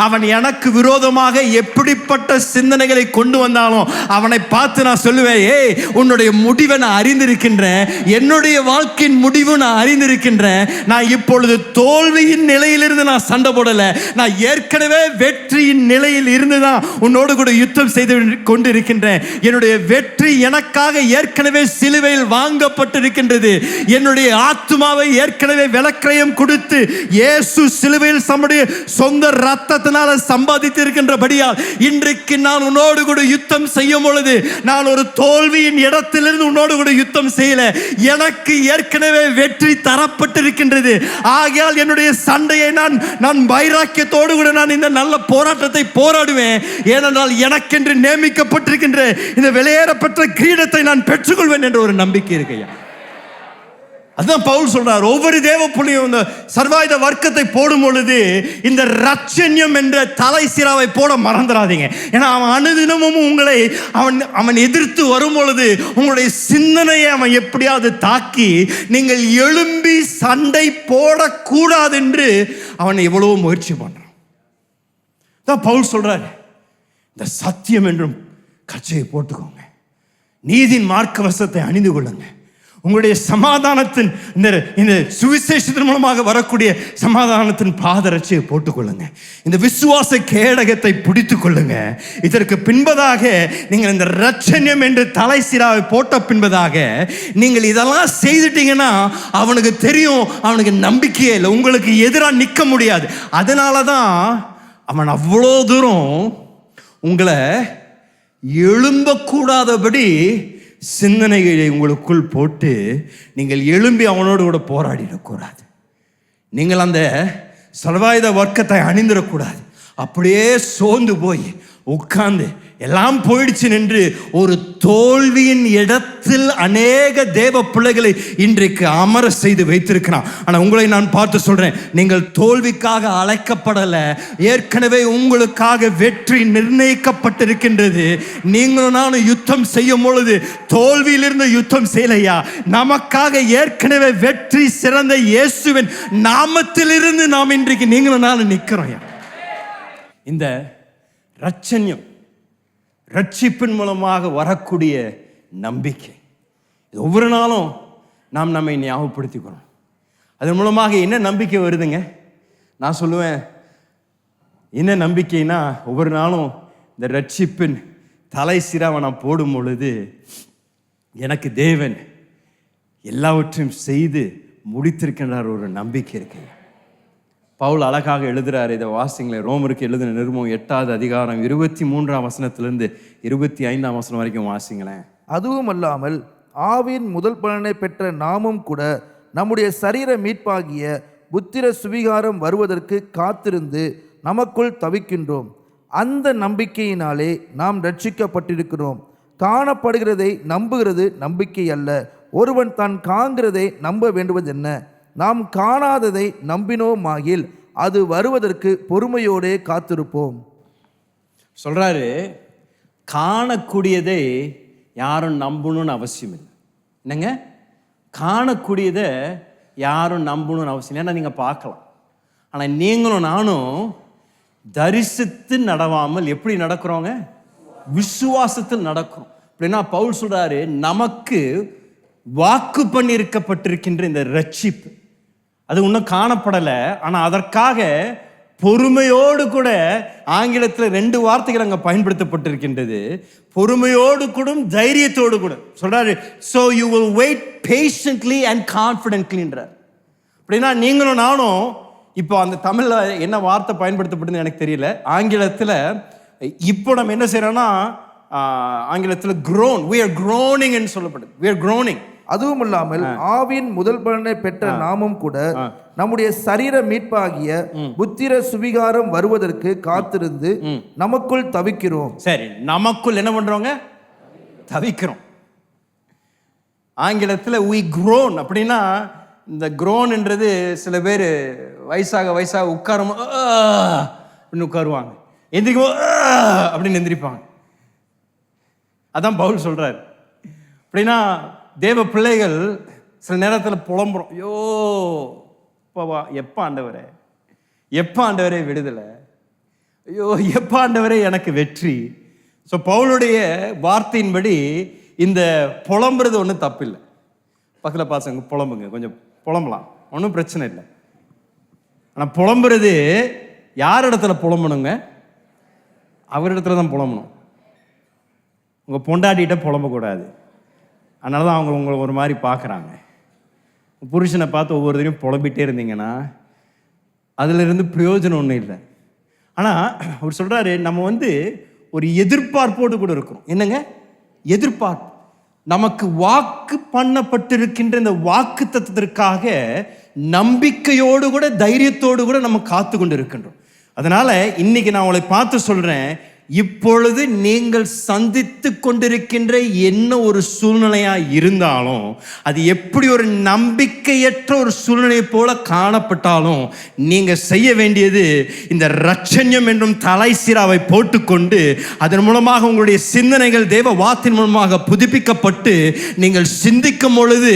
A: அவன் எனக்கு விரோதமாக எப்படிப்பட்ட சிந்தனைகளை கொண்டு வந்தாலும் அவனை பார்த்து நான் சொல்லுவேன், ஏய், உன்னுடைய முடிவை நான் அறிந்திருக்கின்றேன், என்னுடைய வாழ்க்கையின் முடிவு நான் அறிந்திருக்கின்றேன். நான் இப்பொழுது தோல்வியின் நிலையிலிருந்து நான் சண்டை போடல, நான் ஏற்கனவே வெற்றியின் நிலையில் இருந்துதான் உன்னோடு கூட யுத்தம் செய்து கொண்டிருக்கின்றேன். என்னுடைய வெற்றி எனக்காக ஏற்கனவே சிலுவையில் வாங்கப்பட்டிருக்கின்றது. என்னுடைய ஆத்துமாவை ஏற்கனவே விலைக்கிரயம் கொடுத்து இயேசு சிலுவையில் தம்முடைய சொந்த ரத்தத்தினால சம்பாதித்து இருக்கின்றபடியால் இன்றைக்கு நான் உன்னோடு கூட யுத்தம் செய்யும் பொழுது நான் ஒரு தோல்வியின் இடத்திலிருந்து உன்னோடு கூட யுத்தம் செய்யல, எனக்கு ஏற்கனவே வெற்றி தரப்பட்டிருக்கின்றது. ஆகையால் என்னுடைய சண்டையை நான் வைராக்கியத்தோடு கூட நான் இந்த நல்ல போராட்டத்தை போராடுவேன். ஏனென்றால் எனக்கென்று நியமிக்கப்பட்டிருக்கின்ற இந்த வெளியேறப்பட்ட கிரீடத்தை நான் பெற்றுக்கொள்வேன் என்ற ஒரு நம்பிக்கை இருக்கையா. அதான் பவுல் சொல்றார், ஒவ்வொரு தேவ புள்ளியும் இந்த சர்வாயுத வர்க்கத்தை போடும் பொழுது இந்த ரட்சண்யம் என்ற தலை சிராவை போட மறந்துடாதீங்க. ஏன்னா அவன் அனுதினமும் உங்களை அவன் எதிர்த்து வரும் பொழுது உங்களுடைய சிந்தனையை அவன் எப்படியாவது தாக்கி நீங்கள் எழும்பி சண்டை போடக்கூடாது என்று அவன் எவ்வளவோ முயற்சி பண்றான். தான் பவுல் சொல்றாரு, இந்த சத்தியம் என்றும் கச்சையை போட்டுக்கோங்க, நீதியின் மார்க்கவசத்தை அணிந்து கொள்ளுங்க, உங்களுடைய சமாதானத்தின் இந்த சுவிசேஷத்தின் மூலமாக வரக்கூடிய சமாதானத்தின் பாதரட்சியை போட்டுக்கொள்ளுங்க, இந்த விசுவாச கேடகத்தை பிடித்துக் கொள்ளுங்க. இதற்கு பின்பதாக நீங்கள் இந்த ரட்சண்யம் என்று தலை சிராவை போட்ட பின்பதாக நீங்கள் இதெல்லாம் செய்துட்டீங்கன்னா அவனுக்கு தெரியும், அவனுக்கு நம்பிக்கையே இல்லை, உங்களுக்கு எதிராக நிற்க முடியாது. அதனால தான் அவன் அவ்வளோ தூரம் உங்களை எழும்பக்கூடாதபடி சிந்தனைகளை உங்களுக்குள் போட்டு நீங்கள் எழும்பி அவனோடு கூட போராடிடக்கூடாது. நீங்கள் அந்த சர்வாயுத வர்க்கத்தை அணிந்திடக்கூடாது. அப்படியே சோர்ந்து போய் உட்கார்ந்து எல்லாம் போயிடுச்சு என்று ஒரு தோல்வியின் இடத்தில் அநேக தேவ பிள்ளைகளை இன்றைக்கு அமர செய்து வைத்திருக்கிறான். ஆனால் உங்களை நான் பார்த்து சொல்றேன், நீங்கள் தோல்விக்காக அழைக்கப்படலை, ஏற்கனவே உங்களுக்காக வெற்றி நிர்ணயிக்கப்பட்டிருக்கின்றது. நீங்களும் நானும் யுத்தம் செய்யும் பொழுது தோல்வியிலிருந்து யுத்தம் செய்யலையா, நமக்காக ஏற்கனவே வெற்றி சிறந்த இயேசுவின் நாமத்திலிருந்து நாம் இன்றைக்கு நீங்களும் நானும் நிற்கிறோம். இந்த ரட்சண்யம், ரட்சிப்பின் மூலமாக வரக்கூடிய நம்பிக்கை, ஒவ்வொரு நாளும் நாம் நம்மை ஞாபகப்படுத்திக்கிறோம். அதன் மூலமாக என்ன நம்பிக்கை வருதுங்க? நான் சொல்லுவேன், என்ன நம்பிக்கைனா, ஒவ்வொரு நாளும் இந்த ரட்சிப்பின் தலை சிராவை நான் போடும் பொழுது எனக்கு தேவன் எல்லாவற்றையும் செய்து முடித்திருக்கின்றார் ஒரு நம்பிக்கை இருக்கு. பவுல் அழகாக எழுதுறாரு, இதை வாசிங்களேன். ரோமருக்கு எழுதின நிருபம் 8வது அதிகாரம் 23ஆம் வசனத்திலிருந்து 25ஆம் வசனம் வரைக்கும் வாசிங்களேன்.
B: அதுவும் அல்லாமல் ஆவியின் முதல் பலனை பெற்ற நாமும் கூட நம்முடைய சரீர மீட்பாகிய புத்திர சுவிகாரம் வருவதற்கு காத்திருந்து நமக்குள் தவிக்கின்றோம். அந்த நம்பிக்கையினாலே நாம் ரட்சிக்கப்பட்டிருக்கிறோம். காணப்படுகிறதை நம்புகிறது நம்பிக்கை அல்ல. ஒருவன் தான் காண்கிறதை நம்ப வேண்டுவது என்ன? நாம் காணாததை நம்பினோமாகில் அது வருவதற்கு பொறுமையோடே காத்திருப்போம்.
A: சொல்றாரு, காணக்கூடியதை யாரும் நம்பணும்னு அவசியம் இல்லை. என்னங்க, காணக்கூடியதை யாரும் நம்பணும்னு அவசியம் இல்லை. ஏன்னா நீங்க பார்க்கலாம். ஆனால் நீங்களும் நானும் தரிசித்து நடவாமல் எப்படி நடக்கிறோங்க? விசுவாசத்தில் நடக்கிறோம். அப்படின்னா பவுல் சொல்றாரு, நமக்கு வாக்கு பண்ணி இருக்கப்பட்டிருக்கின்ற இந்த ரட்சிப்பு அது இன்னும் காணப்படலை. ஆனால் அதற்காக பொறுமையோடு கூட, ஆங்கிலத்தில் 2 வார்த்தைகள் அங்கே பயன்படுத்தப்பட்டிருக்கின்றது, பொறுமையோடு கூட தைரியத்தோடு கூட சொல்றாரு. So you will wait patiently and கான்ஃபிடென்ட்லின்றார். அப்படின்னா நீங்களும் நானும் இப்போ அந்த தமிழில் என்ன வார்த்தை பயன்படுத்தப்படுதுன்னு எனக்கு தெரியல, ஆங்கிலத்தில் இப்போ நம்ம என்ன செய்யறோம்னா, ஆங்கிலத்தில் groan, we are groaning என்று சொல்லப்படுது. we are groaning.
B: அதுவும் இல்லாமல் ஆவியின் முதல் பலனை பெற்ற நாமும் கூட நம்முடைய சரீர மீட்பாகிய புத்திர சுவிகாரம் வருவதற்கு காத்திருந்து நமக்குள் தவிக்கிறோம்.
A: சரி, நமக்குள் என்ன பண்றோங்க? தவிக்கிறோம். ஆங்கிலத்தில் we groan. அப்படின்னா இந்த groan என்றது சில பேர் வயசாக உட்காரும் அப்படின்னு உட்காருவாங்க, எந்திரிக்கும் அப்படின்னு எந்திரிப்பாங்க. அதான் பவுல் சொல்றாரு. அப்படின்னா தேவ பிள்ளைகள் சில நேரத்தில் புலம்புறோம், ஐயோ இப்போவா, எப்போ ஆண்டவரே விடுதலை, ஐயோ எப்போ ஆண்டவரே எனக்கு வெற்றி. ஸோ பவுலுடைய வார்த்தையின்படி இந்த புலம்புறது ஒன்றும் தப்பில்லை. பக்கத்தில் பாசங்க புலம்புங்க, கொஞ்சம் புலம்பலாம், ஒன்றும் பிரச்சனை இல்லை. ஆனால் புலம்புறது யார் இடத்துல புலம்பணுங்க? அவரிடத்துல தான் புலம்பணும். உங்கள் பொண்டாட்டிகிட்ட புலம்பக்கூடாது. அதனால தான் அவங்க உங்களை ஒரு மாதிரி பார்க்குறாங்க. புருஷனை பார்த்து ஒவ்வொரு தடையும் புலம்பிகிட்டே இருந்தீங்கன்னா அதிலிருந்து பிரயோஜனம் ஒன்றும் இல்லை. ஆனால் அவர் சொல்கிறாரு, நம்ம ஒரு எதிர்பார்ப்போடு கூட இருக்கிறோம். என்னங்க எதிர்பார்ப்பு? நமக்கு வாக்கு பண்ணப்பட்டிருக்கின்ற இந்த வாக்கு தத்துவத்திற்காக நம்பிக்கையோடு கூட தைரியத்தோடு கூட நம்ம காத்து கொண்டு இருக்கின்றோம். அதனால் இன்னைக்கு நான் உங்களை பார்த்து சொல்கிறேன், இப்பொழுது நீங்கள் சந்தித்து கொண்டிருக்கின்ற என்ன ஒரு சூழ்நிலையா இருந்தாலும், அது எப்படி ஒரு நம்பிக்கையற்ற ஒரு சூழ்நிலை போல காணப்பட்டாலும், நீங்க செய்ய வேண்டியது இந்த இரட்சண்யம் என்றும் தலைசிராவை போட்டுக்கொண்டு அதன் மூலமாக உங்களுடைய சிந்தனைகள் தேவ வார்த்தையின் மூலமாக புதுப்பிக்கப்பட்டு நீங்கள் சிந்திக்கும் பொழுது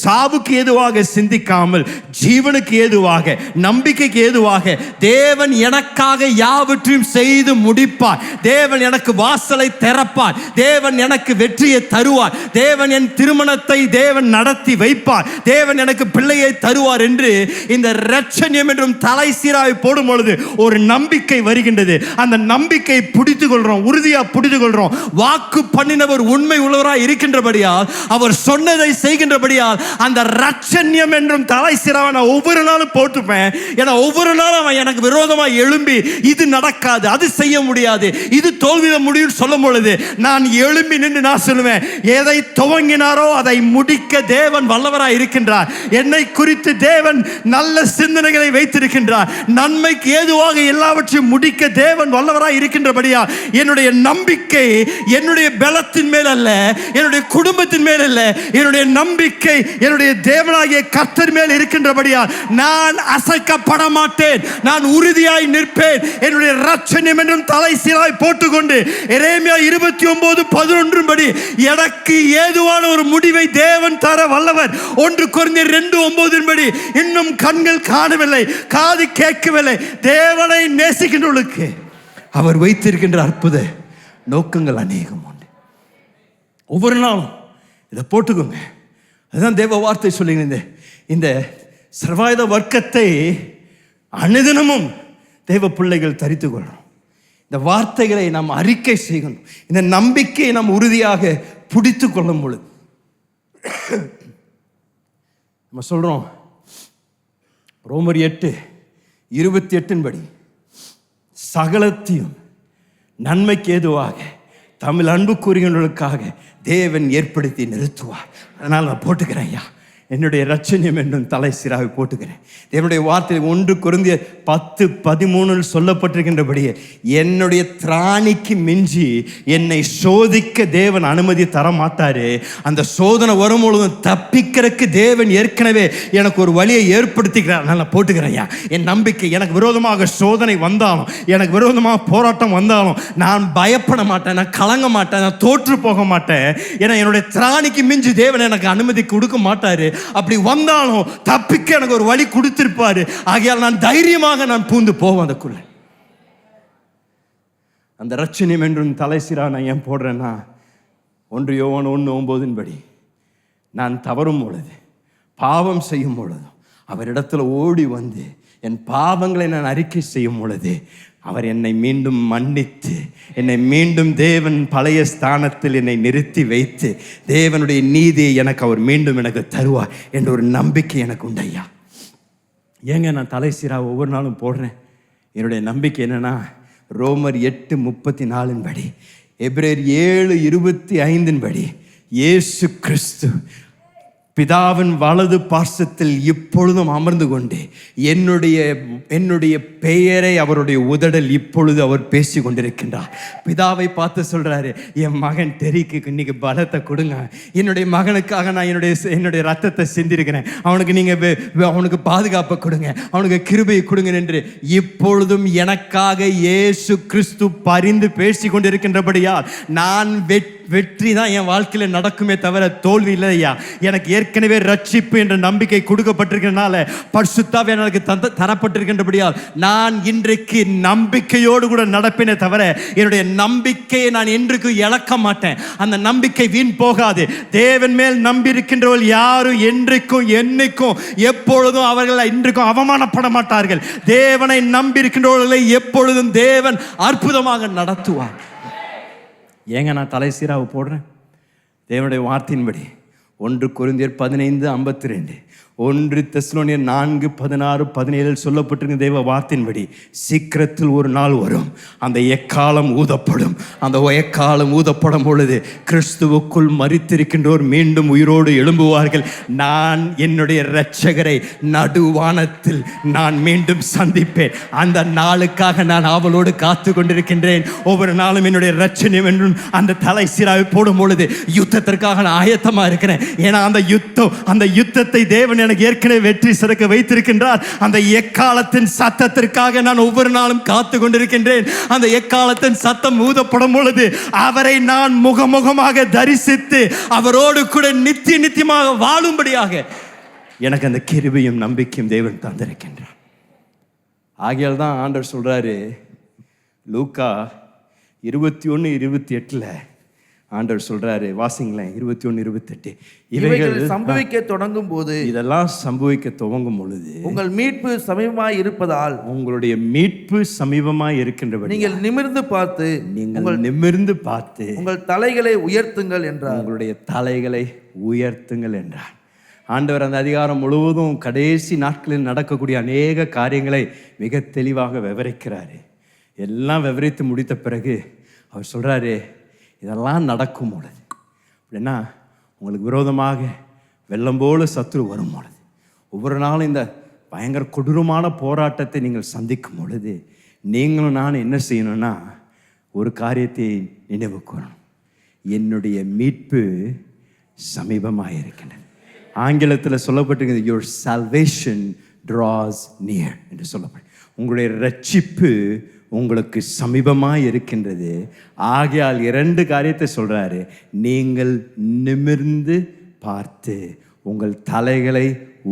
A: சாவுக்கு ஏதுவாக சிந்திக்காமல் ஜீவனுக்கு ஏதுவாக, நம்பிக்கைக்கு ஏதுவாக, தேவன் எனக்காக யாவற்றையும் செய்து முடிப்பார், தேவன் எனக்கு வாசலை திறப்பார், தேவன் எனக்கு வெற்றியை தருவார், தேவன் என் திருமணத்தை தேவன் நடத்தி வைப்பார், தேவன் எனக்கு பிள்ளையை தருவார் என்று இந்த இரட்சண்யம் என்றும் தலைசீராவை போடும் பொழுது ஒரு நம்பிக்கை வருகின்றது. அந்த நம்பிக்கை பிடித்துக் கொள்றோம், உறுதியா பிடித்துக் கொள்றோம். வாக்கு பண்ணினவர் உண்மை உள்ளவராய் இருக்கின்றபடியால், அவர் சொன்னதை செய்கின்றபடியால் அந்த இரட்சண்யம் என்றும் தலைசீராவை நான் ஒவ்வொரு நாளும் போட்டுப்பேன். ஏன்னா ஒவ்வொரு நாளும் அவன் எனக்கு விரோதமாக எழும்பி இது நடக்காது, அது செய்ய முடியாது, இது தோல்வியில முடியும் சொல்லும் பொழுது நான் எழும்பி நின்று நான் சொல்லுவேன், எதை துவங்கினாரோ அதை முடிக்க தேவன் வல்லவராய் இருக்கின்றார். என்னை குறித்து தேவன் நல்ல சிந்தனைகளை வைத்திருக்கின்றார். நன்மைக்கு ஏதுவாக எல்லாவற்றையும் முடிக்க தேவன் வல்லவராய் இருக்கின்றபடியா என்னுடைய நம்பிக்கை என்னுடைய பலத்தின் மேல் அல்ல, என்னுடைய குடும்பத்தின் மேல் அல்ல, என்னுடைய நம்பிக்கை என்னுடைய தேவனாகிய கர்த்தர் மேல் இருக்கின்றபடியா நான் அசைக்கப்பட மாட்டேன், நான் உறுதியாய் நிற்பேன். என்னுடைய இரட்சண்யம் என்றும் தலைசீராய் போட்டுக்கொண்டு எரேமியா 29:11 படி எனக்கு ஏதுவான ஒரு முடிவை தேவன் தர வல்லவர். 1 கொரிந்தியர் 2:9 படி இன்னும் கண்கள் காணவில்லை, காது கேட்கவில்லை, தேவனை நேசிக்கின்றவர்களுக்கு அவர் வைத்திருக்கின்ற அற்புத நோக்கங்கள் அநேகம் உண்டு. ஒவ்வொரு நாளும் இதை போட்டுக்கோங்க. அதுதான் தேவ வார்த்தை சொல்லுங்க. இந்த சர்வாயுத வர்க்கத்தை அனுதினமும் தேவ பிள்ளைகள் தரித்து கொள்றோம். இந்த வார்த்தைகளை நாம் அறிக்கை செய்யணும். இந்த நம்பிக்கையை நாம் உறுதியாக பிடித்து கொள்ளும் பொழுது நம்ம சொல்றோம், ரோமர் 8:28 படி சகலத்தையும் நன்மைக்கு ஏதுவாக தமிழ் அன்பு கூறுகிறவர்களுக்காக தேவன் ஏற்படுத்தி நிறுத்துவார். அதனால் நான் போட்டுக்கிறேன் ஐயா, என்னுடைய இரட்சண்யம் என்றும் தலைசீராவை போட்டுக்கிறேன். தேவனுடைய வார்த்தையில் 1 கொரிந்தியர் 10:13 சொல்லப்பட்டிருக்கின்றபடியே என்னுடைய திராணிக்கு மிஞ்சி என்னை சோதிக்க தேவன் அனுமதி தர மாட்டாரு. அந்த சோதனை வரும்பொழுதும் தப்பிக்கிறதுக்கு தேவன் ஏற்கனவே எனக்கு ஒரு வழியை ஏற்படுத்திக்கிறார். நான் போட்டுக்கிறேன். என் நம்பிக்கை எனக்கு விரோதமாக சோதனை வந்தாலும், எனக்கு விரோதமாக போராட்டம் வந்தாலும் நான் பயப்பட மாட்டேன், நான் கலங்க மாட்டேன், நான் தோற்று போக மாட்டேன். ஏன்னா என்னுடைய திராணிக்கு மிஞ்சி தேவன் எனக்கு அனுமதி கொடுக்க மாட்டாரு. அப்படி வந்தாலும் தப்பிக்க எனக்கு ஒரு வழி கொடுத்திருப்பாரு. ஆகையால் நான் தைரியமாக நான் பூந்து போவேன் அதுக்குள்ள. அந்த இரட்சண்யம் என்றும் தலைசீரா நான் ஏன் போடுறேன்னா, 1 யோவான் 1:9 படி நான் தவறும் பொழுது, பாவம் செய்யும் பொழுது அவரிடத்துல ஓடி வந்து என் பாவங்களை நான் அறிக்கை செய்யும் பொழுது அவர் என்னை மீண்டும் மன்னித்து, என்னை மீண்டும் தேவன் பழைய ஸ்தானத்தில் என்னை நிறுத்தி வைத்து தேவனுடைய நீதியை எனக்கு அவர் மீண்டும் எனக்கு தருவார் என்ற ஒரு நம்பிக்கை எனக்கு உண்டு ஐயா. ஏங்க நான் தலைசீரா ஒவ்வொரு நாளும் போடுறேன்? என்னுடைய நம்பிக்கை என்னன்னா, ரோமர் 8:34 படி, எபிரேயர் 7:25 படி இயேசு கிறிஸ்து பிதாவின் வலது பார்சத்தில் இப்பொழுதும் அமர்ந்து கொண்டு என்னுடைய பெயரை அவருடைய உதடல் இப்பொழுது அவர் பேசி கொண்டிருக்கின்றார். பிதாவை பார்த்து சொல்றாரு, என் மகன் டெரிக்கு இன்னைக்கு பலத்தை கொடுங்க, என்னுடைய மகனுக்காக நான் என்னுடைய ரத்தத்தை சிந்திருக்கிறேன், அவனுக்கு நீங்க அவனுக்கு பாதுகாப்பை கொடுங்க, அவனுக்கு கிருபையை கொடுங்க என்று இப்பொழுதும் எனக்காக இயேசு கிறிஸ்து பரிந்து பேசி கொண்டிருக்கின்றபடியால் நான் வெற்றி தான் என் வாழ்க்கையில் நடக்குமே தவிர தோல்வி இல்லையா. எனக்கு ஏற்கனவே ரட்சிப்பு என்ற நம்பிக்கை கொடுக்கப்பட்டிருக்கிறனால, பரிசுத்தாவே எனக்கு தரப்பட்டிருக்கின்றபடியால் நான் இன்றைக்கு நம்பிக்கையோடு கூட நடப்பினே தவிர என்னுடைய நம்பிக்கையை நான் என்றைக்கும் இழக்க மாட்டேன். அந்த நம்பிக்கை வீண் போகாது. தேவன் மேல் நம்பி இருக்கின்றவர்கள் யாரும் என்றைக்கும் என்னைக்கும் எப்பொழுதும் அவர்கள் இன்றைக்கும் அவமானப்பட மாட்டார்கள். தேவனை நம்பி இருக்கின்றவர்களை எப்பொழுதும் தேவன் அற்புதமாக நடத்துவார். ஏங்க நான் தலைசீராவை போடுறேன்? தேவனுடைய வார்த்தையின்படி 1 கொரிந்தியர் 15:52 1 தெசலோனியர் 4:16-17 சொல்லப்பட்டிருக்கிற தேவ வார்த்தையின்படி சீக்கிரத்தில் ஒரு நாள் வரும், அந்த எக்காலம் ஊதப்படும். அந்த எக்காலம் ஊதப்படும் பொழுது கிறிஸ்துவுக்குள் மரித்திருக்கின்றோர் மீண்டும் உயிரோடு எழும்புவார்கள். நான் என்னுடைய இரட்சகரை நடுவானத்தில் நான் மீண்டும் சந்திப்பேன். அந்த நாளுக்காக நான் ஆவலோடு காத்து கொண்டிருக்கின்றேன். ஒவ்வொரு நாளும் என்னுடைய இரட்சணியம் என்றும் அந்த தலை சீராவை போடும் பொழுது யுத்தத்திற்காக நான் ஆயத்தமா இருக்கிறேன். ஏன்னா அந்த யுத்தத்தை தேவன் எனக்கு ஏற்கனவே வெற்றி சிறக்க வைத்திருக்கின்றார். அந்த எக்காலத்தின் சத்தத்திற்காக நான் ஒவ்வொரு நாளும் காத்து கொண்டிருக்கின்றேன். அந்த எக்காலத்தின் சத்தம் ஊதப்படும் பொழுது அவரை நான் முகமுகமாக தரிசித்து அவரோடு கூட நித்தியமாக வாழும்படியாக எனக்கு அந்த கிருபையும் நம்பிக்கையும் தேவன் தந்திருக்கின்றார். ஆகையால் தான் ஆண்டவர் சொல்றாரு லூக்கா 21:28 ஆண்டவர் சொல்றாரு, வாசிங்களேன். 21:28
B: இவைகள் சம்பவிக்க தொடங்கும் போது,
A: இதெல்லாம் சம்பவிக்க துவங்கும் பொழுது
B: உங்கள் மீட்பு சமீபமாய் இருப்பதால்,
A: உங்களுடைய மீட்பு சமீபமாய் இருக்கின்றபடி
B: நீங்கள் நிமிர்ந்து பார்த்து உங்கள் தலைகளை உயர்த்துங்கள் என்றார்.
A: உங்களுடைய தலைகளை உயர்த்துங்கள் என்றார். ஆண்டவர் அந்த அதிகாரம் முழுவதும் கடைசி நாட்களில் நடக்கக்கூடிய அநேக காரியங்களை மிக தெளிவாக விவரிக்கிறாரு. எல்லாம் விவரித்து முடித்த பிறகு அவர் சொல்றாரு, இதெல்லாம் நடக்கும் பொழுது அப்படின்னா உங்களுக்கு விரோதமாக வெள்ளம் போல சத்துரு வரும் பொழுது, ஒவ்வொரு நாளும் இந்த பயங்கர கொடூரமான போராட்டத்தை நீங்கள் சந்திக்கும் பொழுது நீங்களும் நானும் என்ன செய்யணும்னா ஒரு காரியத்தை நினைவு கூறணும். என்னுடைய மீட்பு சமீபமாக இருக்கின்றது. ஆங்கிலத்தில் சொல்லப்பட்டிருக்கிறது your salvation draws near என்று சொல்லப்படும். உங்களுடைய ரட்சிப்பு உங்களுக்கு சமீபமாக இருக்கின்றது. ஆகையால் 2 காரியத்தை சொல்றாரு. நீங்கள் நிமிர்ந்து பார்த்து உங்கள் தலைகளை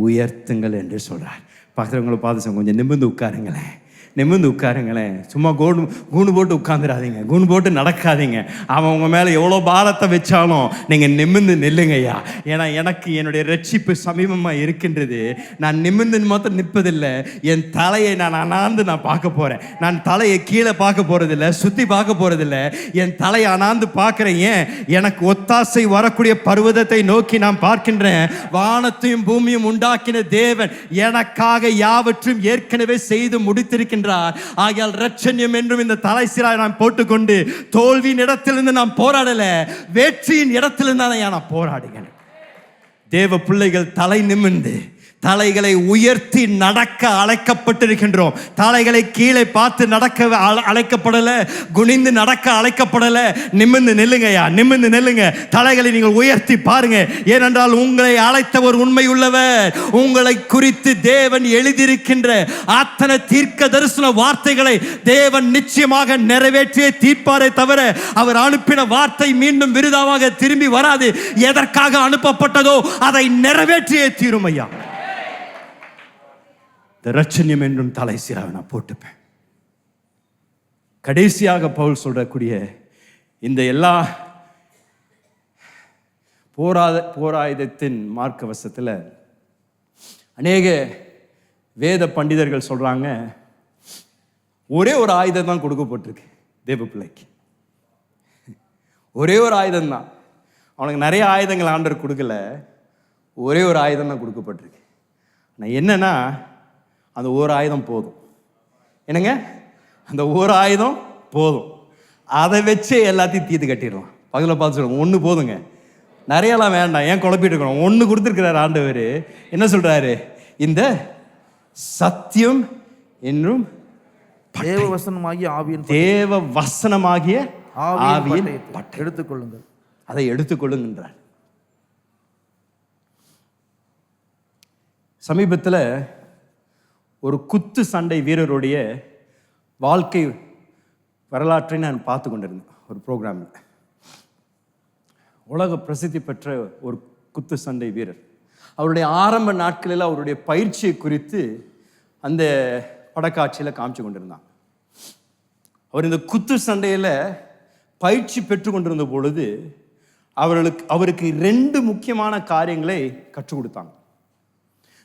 A: உயர்த்துங்கள் என்று சொல்றார். பக்கத்தில் பார்த்து கொஞ்சம் நிமிர்ந்து உட்காருங்களேன், நிமிர்ந்து உட்காருங்களேன். சும்மா கூண்டு போட்டு உட்காந்துடாதீங்க, கூண்டு போட்டு நடக்காதீங்க. அவன் உங்கள் மேலே எவ்வளோ பாரத்தை வச்சாலும் நீங்கள் நிமிர்ந்து நில்லுங்கய்யா. ஏன்னா எனக்கு என்னுடைய ரட்சிப்பு சமீபமாக இருக்கின்றது. நான் நிமிர்ந்து மாத்திரம் நிற்பதில்லை, என் தலையை நான் அனாந்து நான் பார்க்க போகிறேன். நான் தலையை கீழே பார்க்க போகிறதில்ல, சுற்றி பார்க்க போகிறதில்ல, என் தலையை அனாந்து பார்க்குறேன். ஏன்? எனக்கு ஒத்தாசை வரக்கூடிய பர்வதத்தை நோக்கி நான் பார்க்கின்றேன். வானத்தையும் பூமியும் உண்டாக்கின தேவன் எனக்காக யாவற்றும் ஏற்கனவே செய்து முடித்திருக்கின்றார். ஆகையால் இரட்சண்யம் என்றும் இந்த தலை சீராய் நான் போட்டுக்கொண்டு தோல்வியின் இடத்திலிருந்து நான் போராடல, வெற்றியின் இடத்திலிருந்து நான் போராடுகிறேன். தேவ பிள்ளைகள் தலை நிமிர்ந்து தலைகளை உயர்த்தி நடக்க அழைக்கப்பட்டிருக்கின்றோம். தலைகளை கீழே பார்த்து நடக்க அழைக்கப்படல, குனிந்து நடக்க அழைக்கப்படல. நிமிர்ந்து நில்லுங்கய்யா, நிமிர்ந்து நில்லுங்க. தலைகளை நீங்கள் உயர்த்தி பாருங்க. ஏனென்றால் உங்களை அழைத்தவர் உண்மை உள்ளவர். உங்களை குறித்து தேவன் எழுதியிருக்கின்ற அத்தனை தீர்க்க தரிசன வார்த்தைகளை தேவன் நிச்சயமாக நிறைவேற்றியே தீர்ப்பாரே தவிர அவர் அனுப்பின வார்த்தை மீண்டும் விருதாவாக திரும்பி வராது. எதற்காக அனுப்பப்பட்டதோ அதை நிறைவேற்றியே தீரும் ஐயா. இரட்சண்யம் என்றும் தலை சீராக நான் போட்டுப்பேன். கடைசியாக பவுல் சொல்லக்கூடிய இந்த எல்லா போராயுதத்தின் மார்க்க வசத்தில் அநேக வேத பண்டிதர்கள் சொல்றாங்க, ஒரே ஒரு ஆயுதம் தான் கொடுக்கப்பட்டிருக்கு தேவ பிள்ளைக்கு. ஒரே ஒரு ஆயுதம் தான். அவனுக்கு நிறைய ஆயுதங்கள் ஆண்டவர் கொடுக்கல, ஒரே ஒரு ஆயுதம் தான் கொடுக்கப்பட்டிருக்கு. ஆனால் என்னன்னா அந்த ஒரு ஆயுதம் போதும். என்னங்க? அந்த ஒரு ஆயுதம் போதும். அதை வச்சே எல்லாத்தையும் தீர்த்து கட்டிடலாம். பக்கத்தில் பார்த்து சொல்லுங்க, ஒன்று போதுங்க, நிறையலாம் வேண்டாம். ஏன் குழப்பிட்டு இருக்கணும்? ஒன்று கொடுத்துருக்கிறார் ஆண்டவர். என்ன சொல்றாரு? இந்த சத்தியம் என்றும்
B: தேவ வசனமாகிய ஆவியின் பட்டை எடுத்துக்கொள்ளுங்கள்,
A: அதை எடுத்துக்கொள்ளுங்கன்றார். சமீபத்தில் ஒரு குத்து சண்டை வீரருடைய வாழ்க்கை வரலாற்றை நான் பார்த்து கொண்டிருந்தேன் ஒரு ப்ரோக்ராமில். உலக பிரசித்தி பெற்ற ஒரு குத்து சண்டை வீரர். அவருடைய ஆரம்ப நாட்களில் அவருடைய பயிற்சியை குறித்து அந்த படக்காட்சியில் காமிச்சு கொண்டிருந்தாங்க. அவர் இந்த குத்து சண்டையில் பயிற்சி பெற்று கொண்டிருந்த பொழுது அவருக்கு 2 முக்கியமான காரியங்களை கற்றுக் கொடுத்தாங்க.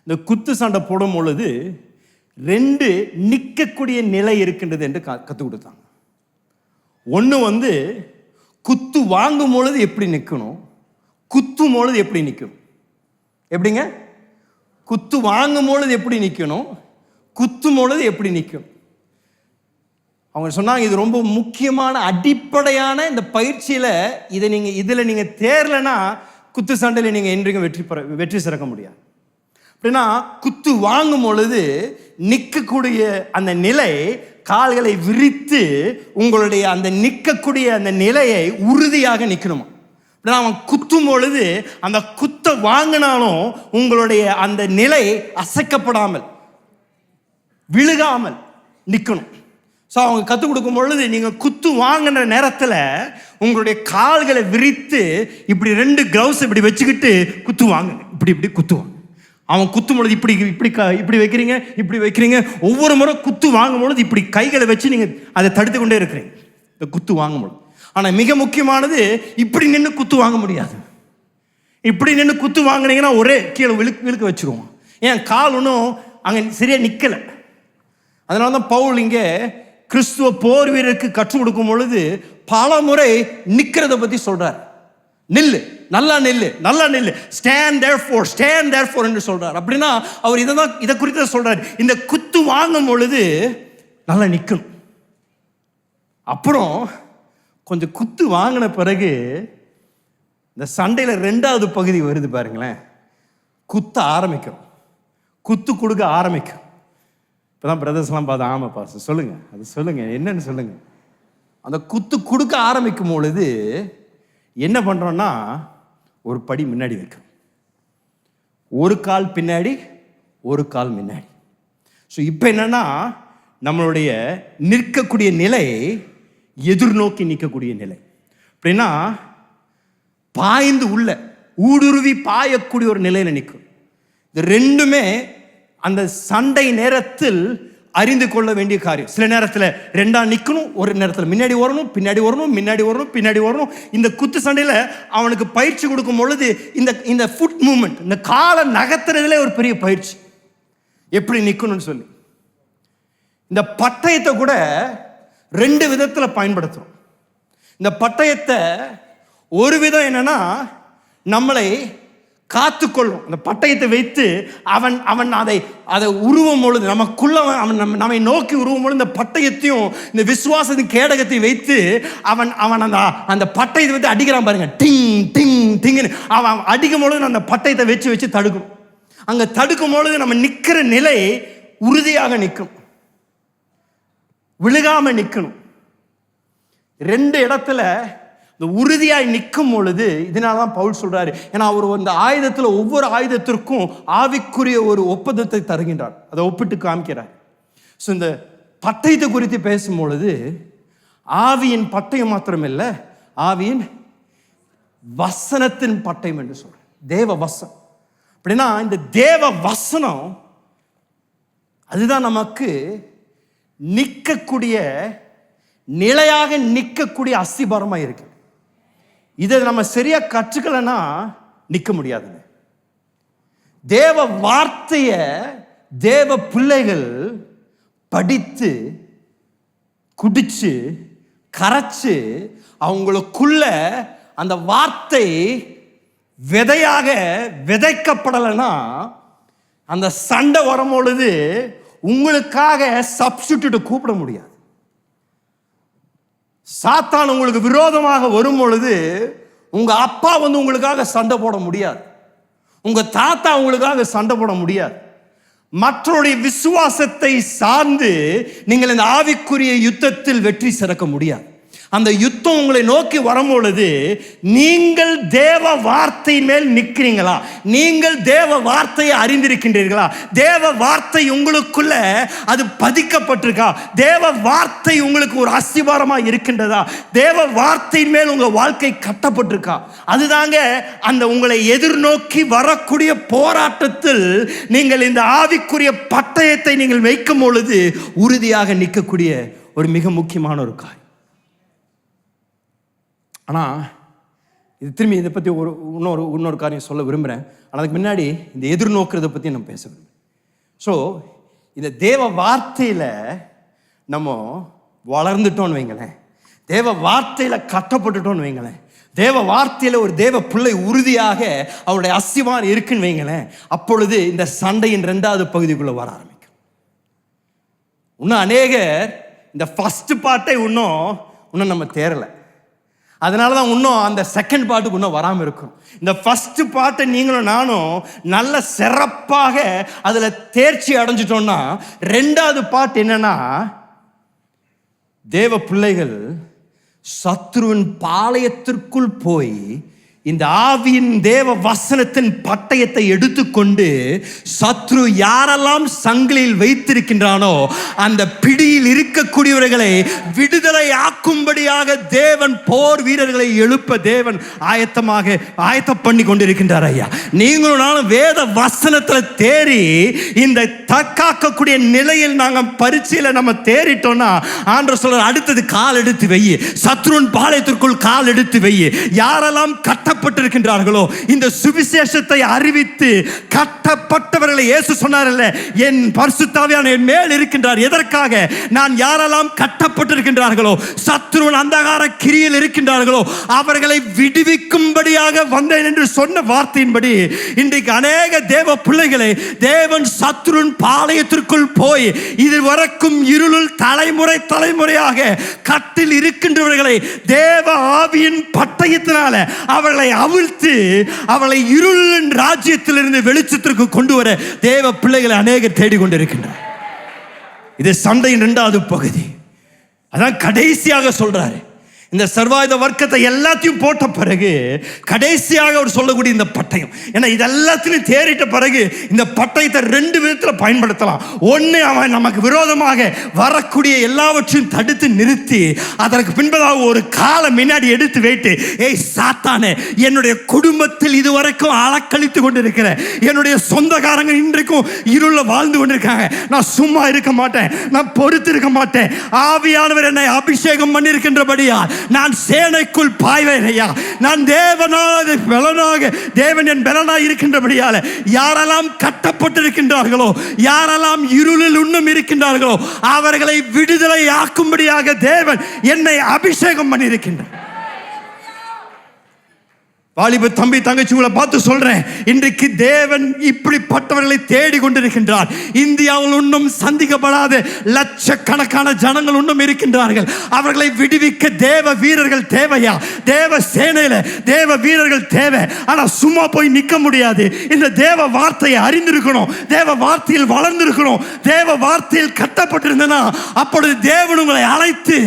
A: இந்த குத்து சண்டை போடும் பொழுது 2 நிற்கக்கூடிய நிலை இருக்கின்றது என்று கற்றுக் கொடுத்தாங்க. ஒன்று குத்து வாங்கும் பொழுது எப்படி நிற்கணும், குத்தும் பொழுது எப்படி நிற்கணும். எப்படிங்க?
C: குத்து வாங்கும் பொழுது எப்படி நிற்கணும், குத்தும் பொழுது எப்படி நிற்கணும். அவங்க சொன்னாங்க இது ரொம்ப முக்கியமான அடிப்படையான இந்த பயிற்சியில் இதில் நீங்கள் தேரலைன்னா குத்து சண்டையில் நீங்கள் என்றைக்கும் வெற்றி சிறக்க முடியாது. அப்படின்னா குத்து வாங்கும் பொழுது நிற்கக்கூடிய அந்த நிலை, கால்களை விரித்து உங்களுடைய அந்த நிற்கக்கூடிய அந்த நிலையை உறுதியாக நிற்கணுமா. அப்படின்னா அவன் குத்தும் பொழுது அந்த குத்தை வாங்கினாலும் உங்களுடைய அந்த நிலை அசைக்கப்படாமல் விழுகாமல் நிற்கணும். ஸோ அவங்க கற்றுக் கொடுக்கும் பொழுது நீங்கள் குத்து வாங்கின நேரத்தில் உங்களுடைய கால்களை விரித்து இப்படி 2 கிளவுஸ் இப்படி வச்சுக்கிட்டு குத்து வாங்குங்க. இப்படி குத்துவாங்க. அவன் குத்தும் பொழுது இப்படி வைக்கிறீங்க, இப்படி வைக்கிறீங்க. ஒவ்வொரு முறை குத்து வாங்கும் பொழுது இப்படி கைகளை வச்சு நீங்கள் அதை தடுத்து கொண்டே இருக்கிறீங்க இந்த குத்து வாங்கும் பொழுது. ஆனால் மிக முக்கியமானது இப்படி நின்று குத்து வாங்க முடியாது. இப்படி நின்று குத்து வாங்கினீங்கன்னா ஒரே கீழே விழுக்க வச்சுருவோம். ஏன் கால் ஒன்றும் அங்கே சரியாக நிற்கலை. அதனால தான் பவுல் இங்கே கிறிஸ்துவ போர் வீரருக்கு கற்றுக் கொடுக்கும் பொழுது பல முறை நிற்கிறத பற்றி சொல்கிறார். நில்லு, நல்லா நில்லு, நல்லா நில்லு, ஸ்டாண்ட் தேர்ஃபோர் என்று சொல்றார். அப்படின்னா அவர் இதை குறித்து சொல்றார். இந்த குத்து வாங்கும் பொழுது நல்லா நிற்கணும். அப்புறம் கொஞ்சம் குத்து வாங்கின பிறகு இந்த சண்டையில் 2வது பகுதி வருது பாருங்களேன். குத்த ஆரம்பிக்கும், குத்து கொடுக்க ஆரம்பிக்கும். இப்போதான் பிரதர்ஸ்லாம் பார்த்து ஆமாப்பா சொல்லுங்க, அது சொல்லுங்க, என்னன்னு சொல்லுங்க. அந்த குத்து கொடுக்க ஆரம்பிக்கும் பொழுது என்ன பண்ணுறோன்னா ஒரு படி முன்னாடி வைக்கும், ஒரு கால் பின்னாடி, ஒரு கால் முன்னாடி. ஸோ இப்போ என்னன்னா நம்மளுடைய நிற்கக்கூடிய நிலை எதிர்நோக்கி நிற்கக்கூடிய நிலை. அப்படின்னா பாய்ந்து உள்ள ஊடுருவி பாயக்கூடிய ஒரு நிலையில் நிற்கும். இது 2மே அந்த சண்டை நேரத்தில் அறிந்து கொள்ள வேண்டிய காரியம். சில நேரத்தில் 2ஆ நிற்கணும், ஒரு நேரத்தில் முன்னாடி வரணும், பின்னாடி வரணும், முன்னாடி வரணும், பின்னாடி வரணும். இந்த குத்து சண்டையில் அவனுக்கு பயிற்சி கொடுக்கும் பொழுது இந்த ஃபுட் மூவ்மெண்ட், இந்த காலை நகர்த்துறதுல ஒரு பெரிய பயிற்சி, எப்படி நிற்கணும்னு சொல்லி. இந்த பட்டயத்தை கூட 2 விதத்தில் பயன்படுத்துகிறோம். இந்த பட்டயத்தை ஒரு விதம் என்னன்னா நம்மளை காத்துக்கொள்ளும். அந்த பட்டயத்தை வைத்து அவன் அதை உருவும் பொழுது நமக்குள்ள நம்மை நோக்கி உருவும் பொழுது இந்த பட்டயத்தையும் இந்த விசுவாசத்தின் கேடகத்தையும் வைத்து அவன் அந்த பட்டயத்தை வைத்து அடிக்கிறான் பாருங்க, டிங் டிங் டிங்னு. அவன் அடிக்கும் பொழுது அந்த பட்டயத்தை வச்சு தடுக்கும். அங்க தடுக்கும் பொழுது நம்ம நிற்கிற நிலை உறுதியாக நிற்கும், விழுகாம நிற்கணும். 2 இடத்துல இந்த உறுதியாய் நிற்கும் பொழுது, இதனால தான் பவுல் சொல்றாரு. ஏன்னா அவர் அந்த ஆயுதத்தில் ஒவ்வொரு ஆயுதத்திற்கும் ஆவிக்குரிய ஒரு ஒப்பந்தத்தை தருகின்றார், அதை ஒப்பிட்டு காமிக்கிறார். ஸோ இந்த பட்டயத்தை குறித்து பேசும் பொழுது ஆவியின் பட்டயம் மாத்திரமில்லை, ஆவியின் வசனத்தின் பட்டயம் என்று சொல்றேன், தேவ வசனம். அப்படின்னா இந்த தேவ வசனம் அதுதான் நமக்கு நிற்கக்கூடிய, நிலையாக நிற்கக்கூடிய அஸ்திபாரமாக இருக்கு. இதை நம்ம சரியா கற்றுக்கலன்னா நிற்க முடியாதுங்க. தேவ வார்த்தைய தேவ பிள்ளைகள் படித்து குடிச்சு கரைச்சு அவங்களுக்குள்ள அந்த வார்த்தை விதையாக விதைக்கப்படலைன்னா அந்த சண்டை வரும்பொழுது உங்களுக்காக சப்ஸ்டிட்யூட் கூப்பிட முடியாது. சாத்தான் உங்களுக்கு விரோதமாக வரும் பொழுது உங்க அப்பா உங்களுக்காக சண்டை போட முடியாது, உங்க தாத்தா உங்களுக்காக சண்டை போட முடியாது. மற்றவருடைய விசுவாசத்தை சார்ந்து நீங்கள் இந்த ஆவிக்குரிய யுத்தத்தில் வெற்றி சிறக்க முடியாது. அந்த யுத்தம் உங்களை நோக்கி வரும்பொழுது நீங்கள் தேவ வார்த்தை மேல் நிற்கிறீங்களா, நீங்கள் தேவ வார்த்தையை அறிந்திருக்கின்றீர்களா, தேவ வார்த்தை உங்களுக்குள்ள அது பதிக்கப்பட்டிருக்கா, தேவ வார்த்தை உங்களுக்கு ஒரு அஸ்திபாரமா இருக்கின்றதா, தேவ வார்த்தையின் மேல் உங்க வாழ்க்கை கட்டப்பட்டிருக்கா. அதுதாங்க அந்த உங்களை எதிர்நோக்கி வரக்கூடிய போராட்டத்தில் நீங்கள் இந்த ஆவிக்குரிய பட்டயத்தை நீங்கள் வைக்கும் பொழுது உறுதியாக நிற்கக்கூடிய ஒரு மிக முக்கியமான ஒரு காரியம். ஆனால் இது திரும்பி இதை பற்றி இன்னொரு காரியம் சொல்ல விரும்புகிறேன். ஆனால் அதுக்கு முன்னாடி இந்த எதிர்நோக்கிறத பற்றி நம்ம பேச விரும்புகிறேன். ஸோ இந்த தேவ வார்த்தையில் நம்ம வளர்ந்துட்டோன்னு வைங்களேன், தேவ வார்த்தையில் கட்டப்பட்டுட்டோன்னு வைங்களேன், தேவ வார்த்தையில ஒரு தேவ பிள்ளை உறுதியாக அவருடைய அஸ்திவாரம் இருக்குன்னு வைங்களேன், அப்பொழுது இந்த சண்டையின் 2வது பகுதிக்குள்ள வர ஆரம்பிக்கும். இன்னும் அநேகர் இந்த ஃபர்ஸ்ட் பார்ட்டை இன்னும் நம்ம தேரலை. அதனால தான் இன்னும் அந்த செகண்ட் பார்ட்டுக்கு இன்னும் வராமல் இருக்கும். இந்த ஃபர்ஸ்ட் பார்ட்டை நீங்களும் நானும் நல்ல சிறப்பாக அதில் தேர்ச்சி அடைஞ்சிட்டோம்னா 2வது பார்ட் என்னன்னா, தேவ பிள்ளைகள் சத்ருவின் பாளையத்திற்குள் போய் இந்த ஆவியின் தேவ வசனத்தின் பட்டயத்தை எடுத்துக்கொண்டு சத்ரு யாரெல்லாம் சங்கிலியில் வைத்திருக்கின்றானோ அந்த பிடியில் இருக்கக்கூடியவர்களை விடுதலை ஆக்கும்படியாக தேவன் போர் வீரர்களை எழுப்ப தேவன் ஆயத்தம் பண்ணி கொண்டிருக்கின்றார். ஐயா, நீங்களும் நானும் வேத வசனத்தில் தேறி இந்த தற்காக்கக்கூடிய நிலையில் நாங்கள் பரீட்சையில் நம்ம தேறிட்டோம்னா ஆண்டவர் சொல்றார், அடுத்தது கால் எடுத்து வை, சத்ருவின் பாளையத்திற்குள் கால் எடுத்து வை. யாரெல்லாம் கட்டப்பட்டிருக்கின்றார்களோ இந்த சுவிசேஷத்தை அறிவித்து கட்டப்பட்டவர்களை இயேசு சொன்னார்ல, என் பரிசுத்த ஆவியானவர் என் மேல் இருக்கின்றார். எதற்காக? நான் யாரெல்லாம் கட்டப்பட்டிருக்கின்றார்களோ சத்ருவின் அந்தகார கிரியில் இருக்கின்றார்களோ அவர்களை விடுவிக்கும்படியாக வந்தேன் என்று சொன்ன வார்த்தையின்படி இன்றைக்கு அநேக தேவ பிள்ளைகளை தேவன் சத்ருவின் பாளையத்திற்குள் போய் இதுவரைக்கும் இருளில் தலைமுறையாக கட்டில் இருக்கின்றவர்களை தேவ ஆவியின் பட்டயத்தினால அவர்களை அவிழ்த்து அவளை இருளின் ராஜ்யத்திலிருந்து வெளிச்சத்திற்கு கொண்டு வர தேவ பிள்ளைகளை அநேகர் தேடிக்கொண்டிருக்கின்றனர். இது சண்டையின் 2வது பகுதி. அதான் கடைசியாக சொல்றாரு. இந்த சர்வாயுத வர்க்கத்தை எல்லாத்தையும் போட்ட பிறகு கடைசியாக அவர் சொல்லக்கூடிய இந்த பட்டயம். ஏன்னா இது எல்லாத்திலும் தேறிட்ட பிறகு இந்த பட்டயத்தை 2 விதத்தில் பயன்படுத்தலாம். ஒன்று, அவன் நமக்கு விரோதமாக வரக்கூடிய எல்லாவற்றையும் தடுத்து நிறுத்தி அதற்கு பின்பதாக ஒரு காலை முன்னாடி எடுத்து வைத்து, ஏய் சாத்தானே, என்னுடைய குடும்பத்தில் இதுவரைக்கும் அளக்களித்து கொண்டிருக்கிற என்னுடைய சொந்தக்காரங்க இன்றைக்கும் இருள வாழ்ந்து கொண்டிருக்காங்க, நான் சும்மா இருக்க மாட்டேன், நான் பொறுத்து இருக்க மாட்டேன். ஆவியானவர் என்னை அபிஷேகம் பண்ணியிருக்கின்றபடியா நான் சேனைக்குள் பாய்வேன். ஐயா, நான் தேவனாக பலனாக தேவன் என் பலனாக இருக்கின்றபடியால யாரெல்லாம் கட்டப்பட்டிருக்கின்றார்களோ யாரெல்லாம் இருளில் இன்னும் இருக்கின்றார்களோ அவர்களை விடுதலை ஆக்கும்படியாக தேவன் என்னை அபிஷேகம் பண்ணியிருக்கின்றார். வாலிப தம்பி தங்கச்சிகளை பார்த்து சொல்றேன், இன்றைக்கு தேவன் இப்படிப்பட்டவர்களை தேடி கொண்டிருக்கின்றார். இந்தியாவில் இன்னும் சந்திக்கப்படாத லட்சக்கணக்கான ஜனங்கள் இன்னும் இருக்கின்றார்கள். அவர்களை விடுவிக்க தேவ வீரர்கள் தேவையா? தேவ சேனையில தேவ வீரர்கள் தேவை. ஆனா சும்மா போய் நிற்க முடியாது. இந்த தேவ வார்த்தையை அறிந்திருக்கணும், தேவ வார்த்தையில் வளர்ந்திருக்கணும், தேவ வார்த்தையில் கட்டப்பட்டிருந்தனா அப்பொழுது தேவன் உங்களை அழைத்து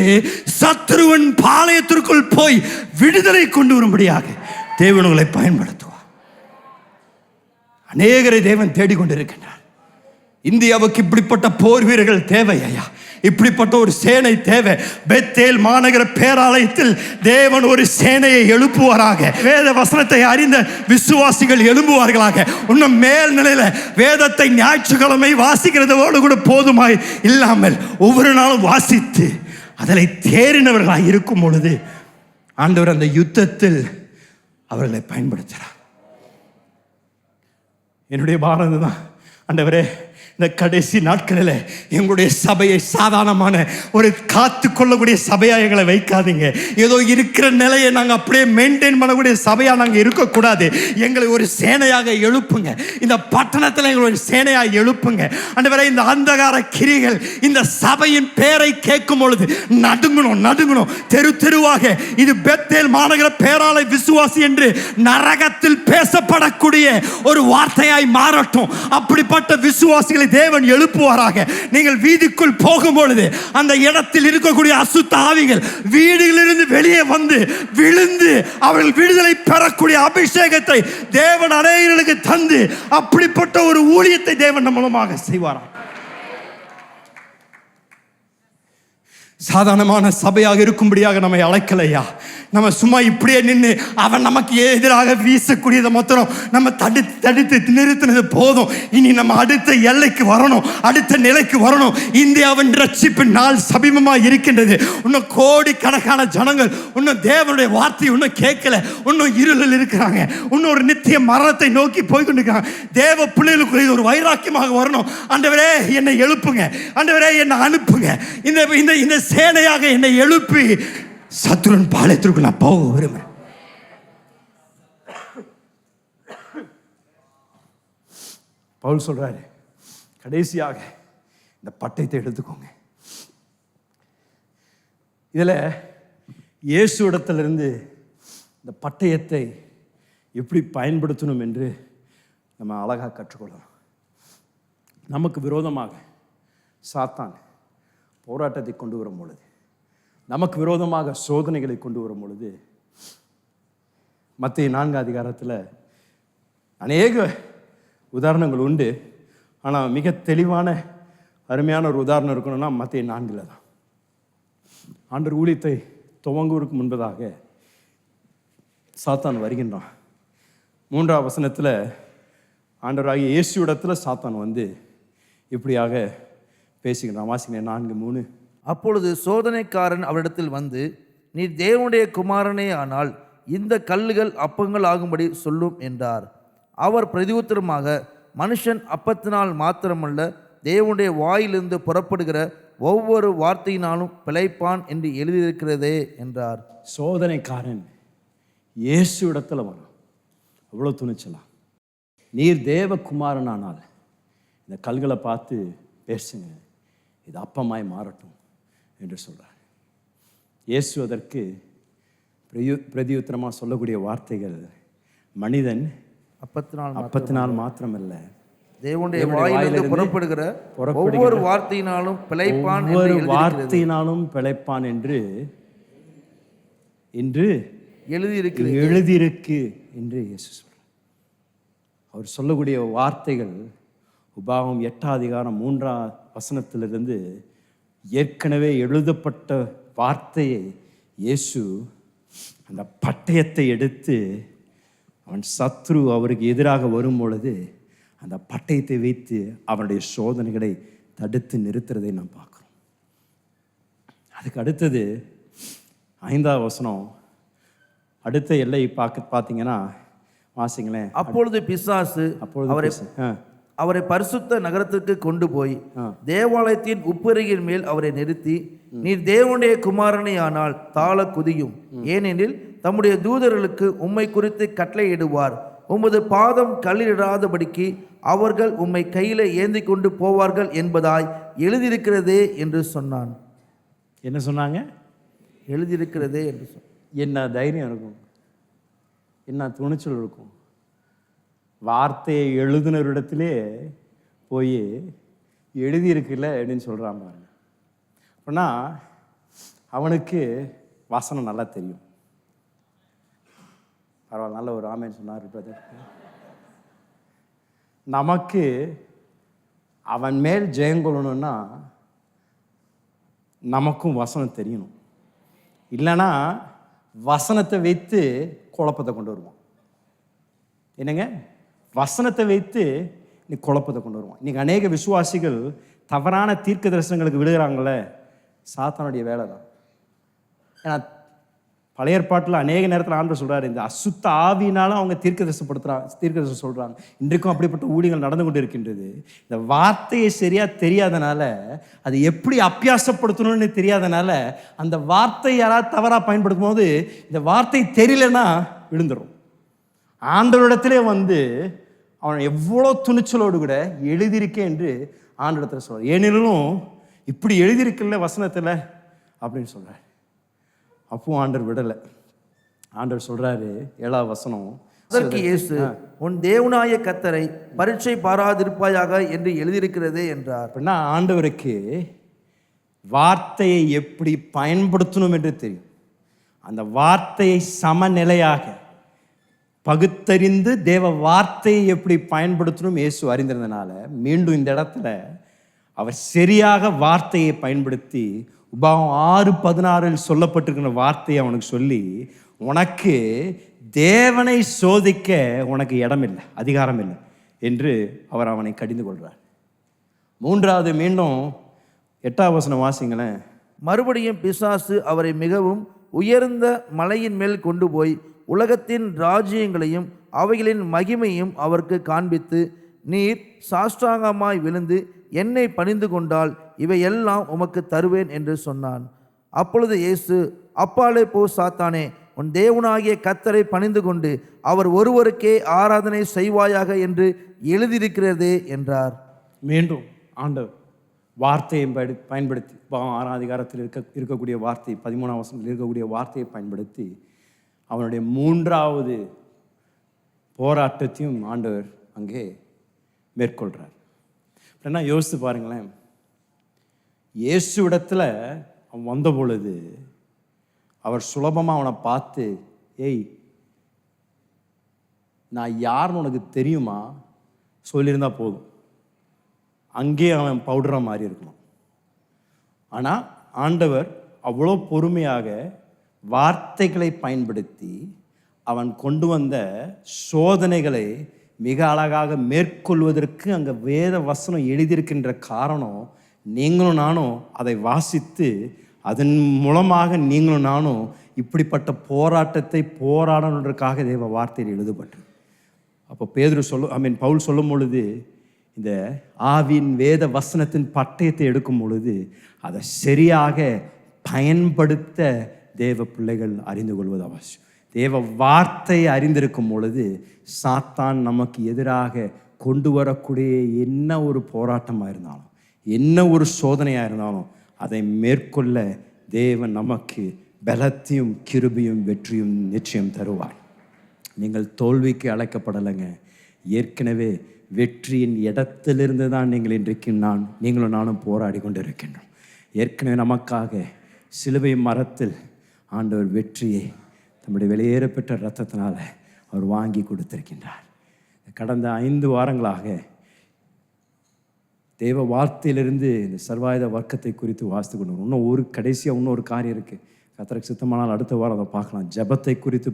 C: சத்ருவின் பாளையத்திற்குள் போய் விடுதலை கொண்டு வரும்படியாக தேவன் உங்களை பயன்படுத்துவார். அநேகரை தேவன் தேடிக்கொண்டிருக்கின்றார். இந்தியாவுக்கு இப்படிப்பட்ட போர் வீரர்கள் தேவை. ஐயா, இப்படிப்பட்ட ஒரு சேனை தேவை. பெத்தேல் மாநகர பேராலயத்தில் தேவன் ஒரு சேனையை எழுப்புவாராக. வேத வசனத்தை அறிந்த விசுவாசிகள் எழும்புவார்களாக. இன்னும் மேல் நிலையில வேதத்தை ஞாயிற்றுக்கிழமை வாசிக்கிறதோடு கூட போதுமாய் இல்லாமல் ஒவ்வொரு நாளும் வாசித்து அதில் தேறினவர்களாக இருக்கும் பொழுது ஆண்டவர் அந்த யுத்தத்தில் அவர்களை பயன்படுத்துகிறார். என்னுடைய பாரதம் தான், ஆண்டவரே, இந்த கடைசி நாட்களில் எங்களுடைய சபையை சாதாரணமான ஒரு காத்து கொள்ளக்கூடிய சபையாக எங்களை வைக்காதீங்க. ஏதோ இருக்கிற நிலையை நாங்கள் அப்படியே மெயின்டைன் பண்ணக்கூடிய சபையாக நாங்கள் இருக்கக்கூடாது. எங்களை ஒரு சேனையாக எழுப்புங்க. இந்த பட்டணத்தில் எங்களை ஒரு சேனையாக எழுப்புங்க. ஆண்டவரே, இந்த அந்தகார கிரிகள் இந்த சபையின் பேரை கேட்கும் பொழுது நடுங்கணும். தெரு தெருவாக இது பெத்தேல் மாநகர பேராலய விசுவாசி என்று நரகத்தில் பேசப்படக்கூடிய ஒரு வார்த்தையாய் மாறட்டும். அப்படிப்பட்ட விசுவாசிகளை தேவன் எழுப்புவாராக. நீங்கள் வீதிக்குள் போகும் பொழுது அந்த இடத்தில் இருக்கக்கூடிய அசுத்த ஆவிகள் வீடுகளிலிருந்து வெளியே வந்து விழுந்து அவர்கள் விடுதலை பெறக்கூடிய அபிஷேகத்தை தேவன் அநேகர்களுக்கு தந்து அப்படிப்பட்ட ஒரு ஊழியத்தை தேவன் மூலமாக செய்வாராக. சாதாரணமான சபையாக இருக்கும்படியாக நம்மை அழைக்கலையா. நம்ம சும்மா இப்படியே நின்று அவன் நமக்கு எதிராக வீசக்கூடியதை மொத்தம் நம்ம தடுத்து நிறுத்தினது போதும். இனி நம்ம அடுத்த எல்லைக்கு வரணும், அடுத்த நிலைக்கு வரணும். இந்தியாவின் ரட்சிப்பின் நாள் சமீபமாக இருக்கின்றது. இன்னும் கோடிக்கணக்கான ஜனங்கள் இன்னும் தேவனுடைய வார்த்தை இன்னும் கேட்கல, இன்னும் இருளில் இருக்கிறாங்க, இன்னும் ஒரு நித்திய மரணத்தை நோக்கி போய்கொண்டிருக்காங்க. தேவ பிள்ளைகளுக்கு இது ஒரு வைராக்கியமாக வரணும். ஆண்டவரே, என்னை எழுப்புங்க, ஆண்டவரே என்னை அனுப்புங்க, இந்த சேனையாக என்னை எழுப்பி சத்ருவின் பாளையத்திற்கு நான் போக விரும்புகிறேன். பவுல் சொல்றாரு, கடைசியாக இந்த பட்டயத்தை எடுத்துக்கோங்க. இதுல இயேசு இடத்திலிருந்து இந்த பட்டயத்தை எப்படி பயன்படுத்தணும் என்று நம்ம அழகாக கற்றுக்கொள்ளலாம். நமக்கு விரோதமாக சாத்தான் போராட்டத்தை கொண்டு வரும் பொழுது, நமக்கு விரோதமாக சோதனைகளை கொண்டு வரும் பொழுது, மத்திய 4 அதிகாரத்தில் அநேக உதாரணங்கள் உண்டு. ஆனால் மிக தெளிவான அருமையான ஒரு உதாரணம் இருக்கணும்னா மத்திய 4 தான். ஆண்டவர் ஊழியத்தை துவங்குவதற்கு முன்பதாக சாத்தான் வருகின்றான். 3ஆம் வசனத்தில் ஆண்டவராகிய இயேசு இடத்துல சாத்தான் வந்து இப்படியாக பேசுகிறான். வாசிங்க 4:3.
B: அப்பொழுது சோதனைக்காரன் அவரிடத்தில் வந்து, நீ தேவனுடைய குமாரனே ஆனால் இந்த கல்லுகள் அப்பங்கள் ஆகும்படி சொல்லும் என்றார். அவர் பிரதியுத்தரமாக, மனுஷன் அப்பத்தினால் மாத்திரமல்ல, தேவனுடைய வாயிலிருந்து புறப்படுகிற ஒவ்வொரு வார்த்தையினாலும் பிழைப்பான் என்று எழுதியிருக்கிறதே என்றார்.
C: சோதனைக்காரன் இயேசு இடத்துல வரும். அவ்வளோ துணிச்சலாம். நீர் தேவகுமாரனானால் இந்த கல்களை பார்த்து பேசுங்க, இது அப்பமாய் மாறட்டும் என்று சொல்றார். இயேசு அதற்கு பிரதியுத்தரமாக சொல்லக்கூடிய வார்த்தைகள், மனிதன் அப்பத்தினால் மாத்திரமல்ல,
B: தேவனுடைய வாயிலிருந்து புறப்படுகிற ஒவ்வொரு வார்த்தையினாலும் பிழைப்பான்,
C: ஒவ்வொரு வார்த்தையினாலும் பிழைப்பான் என்று எழுதியிருக்கு என்று இயேசு சொல்றார். அவர் சொல்லக்கூடிய வார்த்தைகள் உபாகம் 8ஆம் அதிகாரம் 3ஆம் வசனத்திலிருந்து ஏற்கனவே எழுதப்பட்ட வார்த்தையை இயேசு அந்த பட்டயத்தை எடுத்து அவன் சத்ரு அவருக்கு எதிராக வரும் பொழுது அந்த பட்டயத்தை வைத்து அவனுடைய சோதனைகளை தடுத்து நிறுத்துறதை நாம் பார்க்குறோம். அதுக்கு அடுத்தது 5ஆம் வசனம், அடுத்த எல்லை பார்த்தீங்கன்னா வாசிங்களேன்.
B: அப்பொழுது பிசாசு அவரை பரிசுத்த நகரத்திற்கு கொண்டு போய் தேவாலயத்தின் உப்பரியின் மேல் அவரை நிறுத்தி, நீர் தேவனுடைய குமாரனே ஆனால் தாழ குதியும், ஏனெனில் தம்முடைய தூதர்களுக்கு உம்மை குறித்து கட்டளையிடுவார், உமது பாதம் கல்லிடாதபடிக்கு அவர்கள் உம்மை கையில ஏந்தி கொண்டு போவார்கள் என்பதாய் எழுதியிருக்கிறதே என்று சொன்னான்.
C: என்ன சொன்னாங்க?
B: எழுதியிருக்கிறதே என்று சொன்னான்.
C: என்ன தைரியம் இருக்கும், என்ன துணிச்சல் இருக்கும். வார்த்தையை எழுதினரிடத்திலே போய் எழுதியிருக்குல்ல அப்படின்னு சொல்கிறான் பாருங்க. அப்படின்னா அவனுக்கு வசனம் நல்லா தெரியும். பரவாயில்ல, நல்ல ஒரு ஆமேன்னு சொன்னார் பிரதர். நமக்கு அவன் மேல் ஜெயங்கொள்ளணும்னா நமக்கும் வசனம் தெரியணும். இல்லைன்னா வசனத்தை வைத்து குழப்பத்தை கொண்டு வருவான். என்னங்க? வசனத்தை வைத்து நீ குழப்பத்தை கொண்டு வருவான். இன்னைக்கு அநேக விசுவாசிகள் தவறான தீர்க்க தரிசனங்களுக்கு விழுகிறாங்களே, சாத்தானுடைய வேலை தான். ஏன்னா பழைய ஏற்பாட்டில் அநேக நேரத்தில் ஆண்டவர் சொல்றாரு, இந்த அசுத்த ஆவியினாலும் அவங்க தீர்க்கதரிசனம் சொல்றாங்க. இன்றைக்கும் அப்படிப்பட்ட ஊழியங்கள் நடந்து கொண்டு இருக்கின்றது. இந்த வார்த்தையை சரியா தெரியாதனால, அது எப்படி அபியாசப்படுத்தணும்னு தெரியாதனால, அந்த வார்த்தை யாராவது தவறா பயன்படுத்தும் போது இந்த வார்த்தை தெரியலன்னா விழுந்துடும். ஆண்டவரிடத்திலே வந்து அவன் எவ்வளோ துணிச்சலோடு கூட எழுதியிருக்கேன் என்று ஆண்டவரிடத்தில் சொல்றார். ஏனிலும் இப்படி எழுதியிருக்கல வசனத்தில் அப்படின்னு சொல்றாரு. அப்போ ஆண்டவர் விடலை. ஆண்டவர் சொல்றாரு 7ஆம் வசனம்,
B: அதற்கு இயேசு, உன் தேவனாய கர்த்தரை பரீட்சை பாராதிருப்பாயாக என்று எழுதியிருக்கிறதே என்றார்.
C: அப்படின்னா ஆண்டவருக்கு வார்த்தையை எப்படி பயன்படுத்தணும் என்று தெரியும். அந்த வார்த்தையை சமநிலையாக பகுத்தறிந்து தேவ வார்த்தையை எப்படி பயன்படுத்தணும் இயேசு அறிந்திருந்தனால, மீண்டும் இந்த இடத்துல அவர் சரியாக வார்த்தையை பயன்படுத்தி உபாகம் 6:16 சொல்லப்பட்டிருக்கிற வார்த்தையை அவனுக்கு சொல்லி, உனக்கு தேவனை சோதிக்க உனக்கு இடம் இல்லை, அதிகாரம் இல்லை என்று அவர் அவனை கடிந்து கொள்றார். 3வது மீண்டும் 8ஆம் வசனம் வாசிங்களேன்.
B: மறுபடியும் பிசாசு அவரை மிகவும் உயர்ந்த மலையின் மேல் கொண்டு போய் உலகத்தின் ராஜ்யங்களையும் அவைகளின் மகிமையும் அவருக்கு காண்பித்து, நீர் சாஷ்டாங்கமாய் விழுந்து என்னை பணிந்து கொண்டால் இவையெல்லாம் உமக்கு தருவேன் என்று சொன்னான். அப்பொழுது இயேசு, அப்பாலே போ சாத்தானே, உன் தேவனாகிய கர்த்தரை பணிந்து கொண்டு அவர் ஒருவருக்கே ஆராதனை செய்வாயாக என்று எழுதியிருக்கிறதே என்றார்.
C: மீண்டும் ஆண்டவர் வார்த்தையை பயன்படுத்தி 6ஆம் அதிகாரத்தில் இருக்கக்கூடிய வார்த்தை 13ஆம் வசனத்தில் இருக்கக்கூடிய வார்த்தையை பயன்படுத்தி அவனுடைய 3வது போராட்டத்தையும் ஆண்டவர் அங்கே மேற்கொள்கிறார். அப்படின்னா யோசித்து பாருங்களேன், இயேசு இடத்துல அவன் வந்த பொழுது அவர் சுலபமாக அவனை பார்த்து, ஏய் நான் யாருன்னு உனக்கு தெரியுமா சொல்லியிருந்தா போதும், அங்கே அவன் பவுடரா மாறி இருக்கணும். ஆனால் ஆண்டவர் அவ்வளோ பொறுமையாக வார்த்தைகளை பயன்படுத்தி அவன் கொண்டு வந்த சோதனைகளை மிக அழகாக மேற்கொள்வதற்கு அங்கே வேத வசனம் எழுதியிருக்கின்ற காரணம், நீங்களும் நானும் அதை வாசித்து அதன் மூலமாக நீங்களும் நானும் இப்படிப்பட்ட போராட்டத்தை போராடணுன்றதுக்காக தேவ வார்த்தையில் எழுதப்பட்டது. அப்போ பவுல் சொல்லும் பொழுது இந்த ஆவின் வேத வசனத்தின் பட்டயத்தை எடுக்கும் பொழுது அதை சரியாக பயன்படுத்த தேவ பிள்ளைகள் அறிந்து கொள்வது அவசியம். தேவ வார்த்தையை அறிந்திருக்கும் பொழுது சாத்தான் நமக்கு எதிராக கொண்டு வரக்கூடிய என்ன ஒரு போராட்டமாக இருந்தாலும், என்ன ஒரு சோதனையாக இருந்தாலும் அதை மேற்கொள்ள தேவன் நமக்கு பலத்தையும் கிருபையும் வெற்றியும் நிச்சயம் தருவார். நீங்கள் தோல்விக்கு அழைக்கப்படலைங்க, ஏற்கனவே வெற்றியின் இடத்திலிருந்து தான் நீங்கள் இன்றைக்கு நீங்களும் நானும் போராடி கொண்டு இருக்கின்றோம். ஏற்கனவே நமக்காக சிலுவை மரத்தில் ஆண்டவர் வெற்றியை தம்முடைய வெளியேறப்பெற்ற இரத்தத்தினால் அவர் வாங்கி கொடுத்திருக்கின்றார். கடந்த 5 வாரங்களாக தேவ வார்த்தையிலிருந்து இந்த சர்வாயுத வர்க்கத்தை குறித்து வாசித்து கொண்டு கடைசியாக இன்னொரு காரியம் இருக்குது. கர்த்தருக்கு சித்தமானால் அடுத்த வாரம் அதை பார்க்கலாம். ஜெபத்தை குறித்து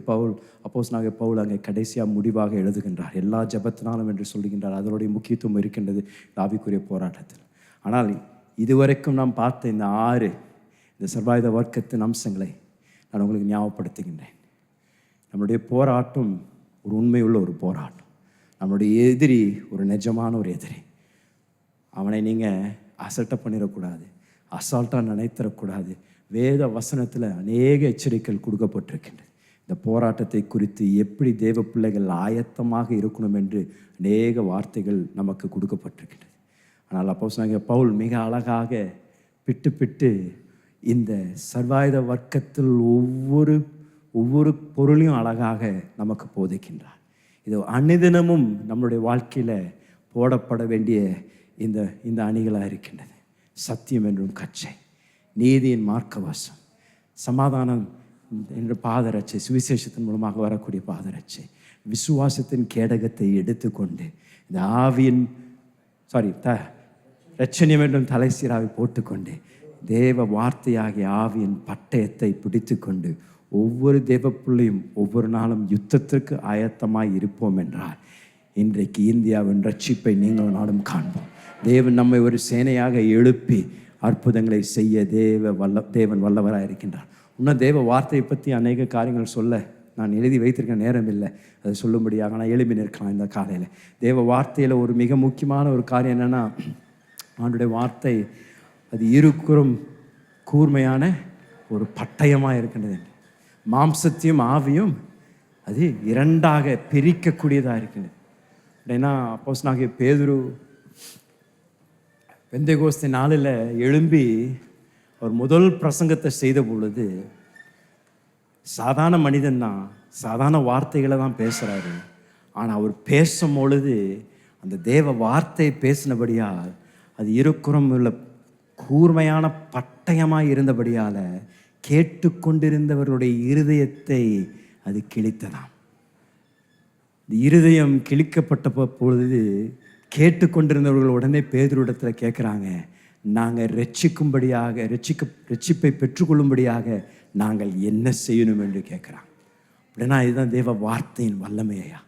C: அப்போஸ்தலனாகிய பவுல் அங்கே கடைசியாக முடிவாக எழுதுகின்றார். எல்லா ஜெபத்தினாலும் என்று சொல்லுகின்றார். அதனுடைய முக்கியத்துவம் இருக்கின்றது ஆவிக்குரிய போராட்டத்தில். ஆனால் இதுவரைக்கும் நாம் பார்த்த இந்த சர்வாயுத வர்க்கத்தின் அம்சங்களை நான் உங்களுக்கு ஞாபகப்படுத்துகின்றேன். நம்முடைய போராட்டம் ஒரு உண்மையுள்ள ஒரு போராட்டம். நம்முடைய எதிரி ஒரு நிஜமான ஒரு எதிரி. அவனை நீங்கள் அசட்டை பண்ணிடக்கூடாது, அசால்ட்டாக நினைத்தரக்கூடாது. வேத வசனத்தில் அநேக எச்சரிக்கைகள் கொடுக்கப்பட்டிருக்கின்றது. இந்த போராட்டத்தை குறித்து எப்படி தேவ பிள்ளைகள் ஆயத்தமாக இருக்கணும் என்று அநேக வார்த்தைகள் நமக்கு கொடுக்கப்பட்டிருக்கின்றது. ஆனால் அப்போஸ்தலனாகிய பவுல் மிக அழகாக பிட்டு இந்த சர்வாயுத வர்க்கத்தில் ஒவ்வொரு பொருளையும் அழகாக நமக்கு போதிக்கின்றார். இது அனுதினமும் நம்முடைய வாழ்க்கையில் போடப்பட வேண்டிய இந்த அணிகளாக இருக்கின்றது. சத்தியம் என்றும் கச்சை, நீதியின் மார்க்கவாசம், சமாதானம் என்ற பாதரட்சை, சுவிசேஷத்தின் மூலமாக வரக்கூடிய பாதரட்சை, விசுவாசத்தின் கேடகத்தை எடுத்துக்கொண்டு இந்த ஆவியின் இரட்சணியம் என்றும் தலை சீராவை போட்டுக்கொண்டு தேவ வார்த்தையாகிய ஆவியின் பட்டயத்தை பிடித்து கொண்டு ஒவ்வொரு தேவ பிள்ளையும் ஒவ்வொரு நாளும் யுத்தத்திற்கு ஆயத்தமாய் இருப்போம் என்றால் இன்றைக்கு இந்தியாவின் ரட்சிப்பை நீங்களும் நாளும் காண்போம். தேவன் நம்மை ஒரு சேனையாக எழுப்பி அற்புதங்களை செய்ய தேவன் வல்லவராக இருக்கின்றார். இன்னும் தேவ வார்த்தையை பற்றி அநேக காரியங்கள் சொல்ல நான் எழுதி வைத்திருக்க நேரம் இல்லை, அதை சொல்லும்படியாக நான் எழுப்பி நிற்கலாம். இந்த காலையில் தேவ வார்த்தையில் ஒரு மிக முக்கியமான ஒரு காரியம் என்னென்னா, அவனுடைய வார்த்தை அது இருபுறம் கூர்மையான ஒரு பட்டயமாக இருக்கின்றது. மாம்சத்தையும் ஆவியும் அது 2ஆக பிரிக்கக்கூடியதாக இருக்கின்றது. அப்படின்னா அப்போஸ்தலனாகிய பேதுரு பெந்தேகோஸ்தே நாளில் எழும்பி அவர் முதல் பிரசங்கத்தை செய்த பொழுது சாதாரண மனிதன் தான், சாதாரண வார்த்தைகளை தான் பேசுகிறாரு. ஆனால் அவர் பேசும் பொழுது அந்த தேவ வார்த்தை பேசினபடியால் அது இருக்குறம் உள்ள கூர்மையான பட்டயமாக இருந்தபடியால் கேட்டுக்கொண்டிருந்தவர்களுடைய இருதயத்தை அது கிழித்ததாம். இந்த இருதயம் கிழிக்கப்பட்ட பொழுது கேட்டுக்கொண்டிருந்தவர்கள் உடனே பேதுருவிடத்தில் கேட்குறாங்க, நாங்கள் ரட்சிப்பை பெற்றுக்கொள்ளும்படியாக நாங்கள் என்ன செய்யணும் என்று கேட்குறாங்க. அப்படின்னா இதுதான் தேவ வார்த்தையின் வல்லமையா.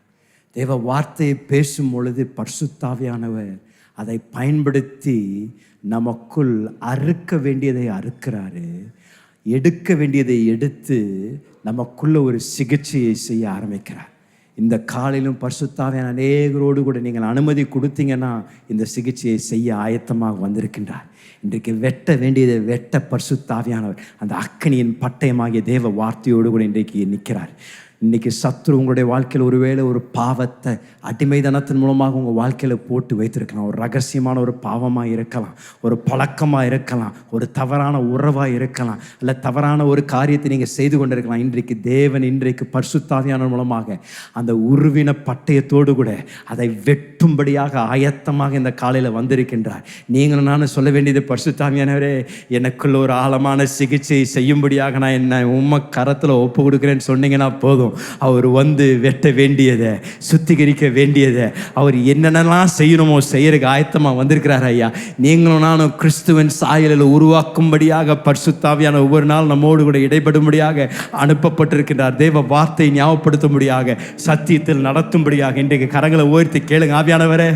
C: தேவ வார்த்தையை பேசும் பொழுது பரிசுத்தாவியானவர் அதை பயன்படுத்தி நமக்குள் அறுக்க வேண்டியதை அறுக்கிறாரு, எடுக்க வேண்டியதை எடுத்து நமக்குள்ள ஒரு சிகிச்சையை செய்ய ஆரம்பிக்கிறார்.
A: இந்த காலையிலும் பரிசுத்தாவியான அநேகரோடு கூட நீங்கள் அனுமதி கொடுத்தீங்கன்னா இந்த சிகிச்சையை செய்ய ஆயத்தமாக வந்திருக்கின்றார். இன்றைக்கு வெட்ட வேண்டியதை வெட்ட பரிசுத்தாவியானவர் அந்த அக்கினியின் பட்டயமாகிய தேவ வார்த்தையோடு கூட இன்றைக்கு நிற்கிறார். இன்றைக்கி சத்ரு உங்களுடைய வாழ்க்கையில் ஒருவேளை ஒரு பாவத்தை அடிமைதனத்தின் மூலமாக உங்கள் வாழ்க்கையில் போட்டு வைத்திருக்கலாம். ஒரு ரகசியமான ஒரு பாவமாக இருக்கலாம், ஒரு பழக்கமாக இருக்கலாம், ஒரு தவறான உறவாக இருக்கலாம், இல்லை தவறான ஒரு காரியத்தை நீங்கள் செய்து கொண்டிருக்கலாம். இன்றைக்கு தேவன் இன்றைக்கு பரிசுத்தாவியான மூலமாக அந்த உருவின பட்டயத்தோடு கூட அதை வெட்டும்படியாக ஆயத்தமாக இந்த காலையில் வந்திருக்கின்றார். நீங்களும் நானும் சொல்ல வேண்டியது, பரிசுத்தாவியானவரே எனக்குள்ள ஒரு ஆழமான சிகிச்சை செய்யும்படியாக நான் என்ன உம்மை கரத்தில் ஒப்பு கொடுக்குறேன்னு சொன்னீங்கன்னா போதும். அவர் வந்து வெட்ட வேண்டியதை, சுத்திகரிக்க வேண்டியதை, அவர் என்னென்னலாம் செய்யணுமோ செய்யறதுக்கு ஆயத்தமாக வந்திருக்கிறார். ஐயா, நீங்களும் நானும் கிறிஸ்துவின் சாயலில் உருவாக்கும்படியாக பரிசுத்தாவியான ஒவ்வொரு நாள் நம்மோடு கூட இடைபடும்படியாக அனுப்பப்பட்டிருக்கின்றார். தேவ வார்த்தை ஞாபகப்படுத்தும்படியாக, சத்தியத்தில் நடத்தும்படியாக. இன்றைக்கு கரங்களை உயர்த்தி கேளுங்க. ஆவியானவரே,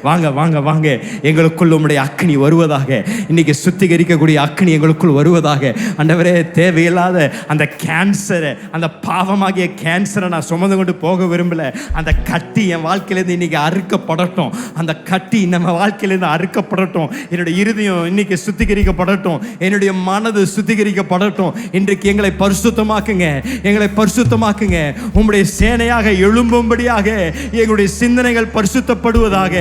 A: வாங்க வாங்க வாங்க, எங்களுக்குள் உம்முடைய அக்கினி வருவதாக. இன்னைக்கு சுத்திகரிக்கக்கூடிய அக்கினி எங்களுக்குள் வருவதாக. ஆண்டவரே, தேவையில்லாத அந்த கேன்சரை, அந்த பாவமாகிய கேன்சரை நான் சுமந்து கொண்டு போக விரும்பல. அந்த கட்டி என் வாழ்க்கையிலேருந்து இன்னைக்கு அறுக்கப்படட்டும். அந்த கட்டி நம்ம வாழ்க்கையிலேருந்து அறுக்கப்படட்டும். என்னுடைய இருதயம் இன்னைக்கு சுத்திகரிக்கப்படட்டும். என்னுடைய மனது சுத்திகரிக்கப்படட்டும். இன்றைக்கு எங்களை பரிசுத்தமாக்குங்க, எங்களை பரிசுத்தமாக்குங்க. உம்முடைய சேனையாக எழும்பும்படியாக எங்களுடைய சிந்தனைகள் பரிசுத்தப்படுவதாக,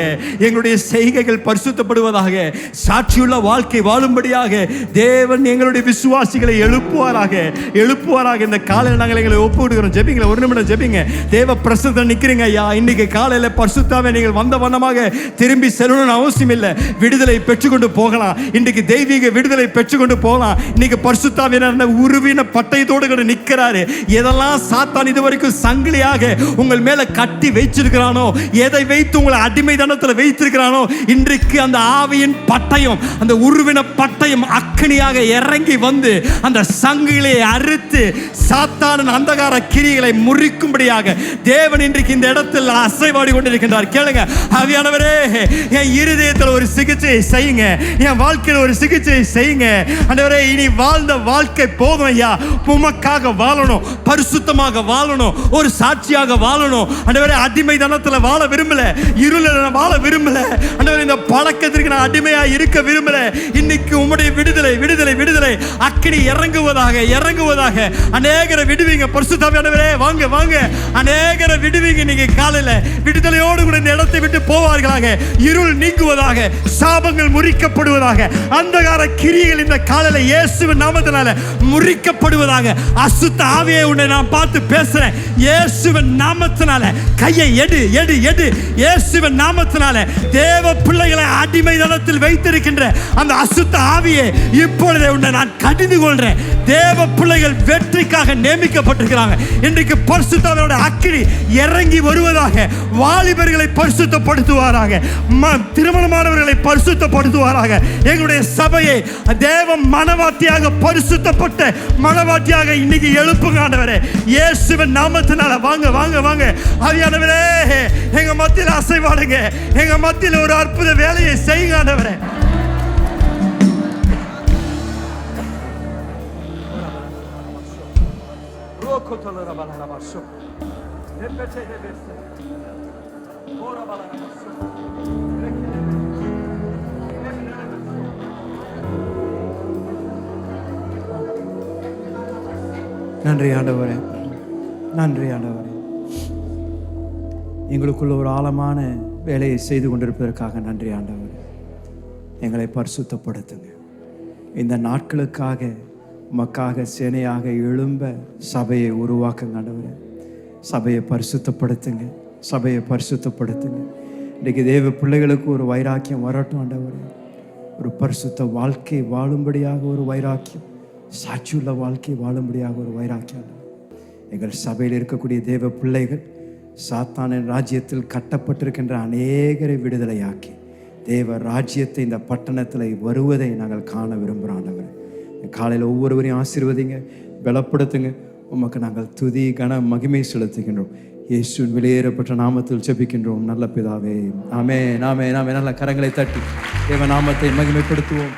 A: எங்களுடைய செய்கைகள் பரிசுத்தப்படுவதாக, சாட்சியுள்ள வாழ்க்கை வாழும்படியாக தேவன் எங்களுடைய விசுவாசிகளை எழுப்புவாராக, எழுப்புவாராக. இந்த காலையில் நாங்கள் எங்களை ஒப்புவிடுகிறோம். ஜெபிங்க, ஒரு நிமிடம் ஜெபிங்க. தேவ பிரசன்னத்தில் நிற்கிறீங்க. ஐயா, இன்னைக்கு காலையில் பரிசுத்தாவே நீங்கள் வந்த வண்ணமாக திரும்பி செல்லணும்னு அவசியம் இல்லை. விடுதலை பெற்றுக்கொண்டு போகலாம். இன்றைக்கு தெய்வீக விடுதலை பெற்றுக்கொண்டு போகலாம். இன்னைக்கு பரிசுத்தாவே உருவின பட்டயத்தோடு கூட நிற்கிறாரு. எதெல்லாம் சாத்தான் இதுவரைக்கும் சங்கிலியாக உங்கள் மேல கட்டி வைச்சிருக்கிறானோ, எதை வைத்து உங்களை அடிமைதனத்தில் வைத்திருக்கிறானோ, இன்றைக்கு அந்த ஆவியின் பட்டயம், அந்த உருவின பட்டயம் அக்கினியாக இறங்கி வந்து அந்த சங்கிலியை அறுத்து சாத்தானின் அந்தகார கிரிகளை முறிக்கும்படியாக தேவன் இன்றைக்கு இந்த இடத்தில் அசைவாடி கொண்டிருக்கின்றார். கேளுங்க. ஆவியானவரே, என் இருதயத்தில் ஒரு சிகிச்சை செய்யுங்க, என் வாழ்க்கையில் ஒரு சிகிச்சை செய்யுங்க. ஆண்டவரே, இனி வாழ்ந்த வாழ்க்கை போதும் ஐயா. உமக்காக வாழணும், பரிசுத்தமாக வாழணும், ஒரு சாட்சியாக வாழணும். ஆண்டவரே, அடிமைதனத்தில் வாழ விரும்பல, இருளில் வாழ விரும்பல. ஆண்டவரே, இந்த பழக்கத்திற்கு நான் அடிமையா இருக்க விரும்பல. இன்னைக்கு உம்முடைய விடுதலை, விடுதலை, விடுதலை அக்கினி இறங்குவதாக, இறங்குவதாக. அநேகரை விடுவீங்க பரிசுத்தாவியானவரே. வாங்க வாங்க, அநேகரை விடுவீங்க. நீங்க காலையில விடுதலையோடு கூட இந்த இடத்தை விட்டு போவார்களாக. இருள் நீங்குவதாக, சாபங்கள் முறிக்கப்படுவதாக, அந்தகார கிரியைகள் இந்த காலையில இயேசுவின் நாமத்தினால முறிக்கப்படுவதாக. அசுத்த ஆவியை உன்னை நான் பார்த்து பேசுறேன். இயேசுவின் நாமத்தினால கையை எடு, எடு, எடு. இயேசுவின் நாமத்தினால தேவ பிள்ளைகளை அடிமைதனத்தில் வைத்திருக்கின்ற அந்த அசுத்த ஆவியை இப்பொழுதே உன்னை நான் கடிந்து கொள்றேன். தேவ பிள்ளைகள் வெற்றிக்காக நியமிக்கப்பட்டிருக்கிறாங்க. இன்றைக்கு பரிசுத்தாவியோட அக்கினி இறங்கி வருவதாக. வாலிபர்களை பரிசுத்தப்படுத்துவாராக, திருமணமானவர்களை பரிசுத்தப்படுத்துவாராக. எங்களுடைய சபையை தேவ மனவாட்டியாக, பரிசுத்தப்பட்ட மனவாட்டியாக இன்னைக்கு எழுப்புங்க ஆண்டவரே, இயேசுவின் நாமத்தினால. வாங்க வாங்க வாங்க. ஆவியானவரே, எங்க மத்தியில் அசைவாடுங்க, எங்க மத்தியில் ஒரு அற்புத வேலையை செய்யுங்க ஆண்டவரே. நன்றி ஆண்டவரே, நன்றி ஆண்டவரே. எங்களுக்குள்ள ஒரு ஆழமான வேலையை செய்து கொண்டிருப்பதற்காக நன்றி ஆண்டவரே. எங்களை பரிசுத்தப்படுத்துங்க. இந்த நாட்களுக்காக உமக்காக சேனையாக எழும்ப சபையை உருவாக்குங்க ஆண்டவரே. சபையை பரிசுத்தப்படுத்துங்க, சபையை பரிசுத்தப்படுத்துங்க. இன்றைக்கு தேவ பிள்ளைகளுக்கு ஒரு வைராக்கியம் வரட்டும் ஆண்டவரே. ஒரு பரிசுத்த வாழ்க்கை வாழும்படியாக ஒரு வைராக்கியம், சாட்சியுள்ள வாழ்க்கை வாழும்படியாக ஒரு வைராக்கியம். எங்கள் சபையில் இருக்கக்கூடிய தேவ பிள்ளைகள் சாத்தானின் ராஜ்யத்தில் கட்டப்பட்டிருக்கின்ற அநேகரை விடுதலையாக்கி தேவ ராஜ்யத்தை இந்த பட்டணத்தில் வருவதை நாங்கள் காண விரும்புகிறோம் ஆண்டவரே. காலையில் ஒவ்வொருவரையும் ஆசீர்வதிங்க, பலப்படுத்துங்க. உமக்கு நாங்கள் துதி கன மகிமை செலுத்துகின்றோம். இயேசுவின் வெளியேறப்பட்ட நாமத்தில் ஜெபிக்கின்றோம் நல்ல பிதாவே. ஆமென், ஆமென், ஆமென். நல்ல கரங்களை தட்டி தேவ நாமத்தை மகிமைப்படுத்துவோம்.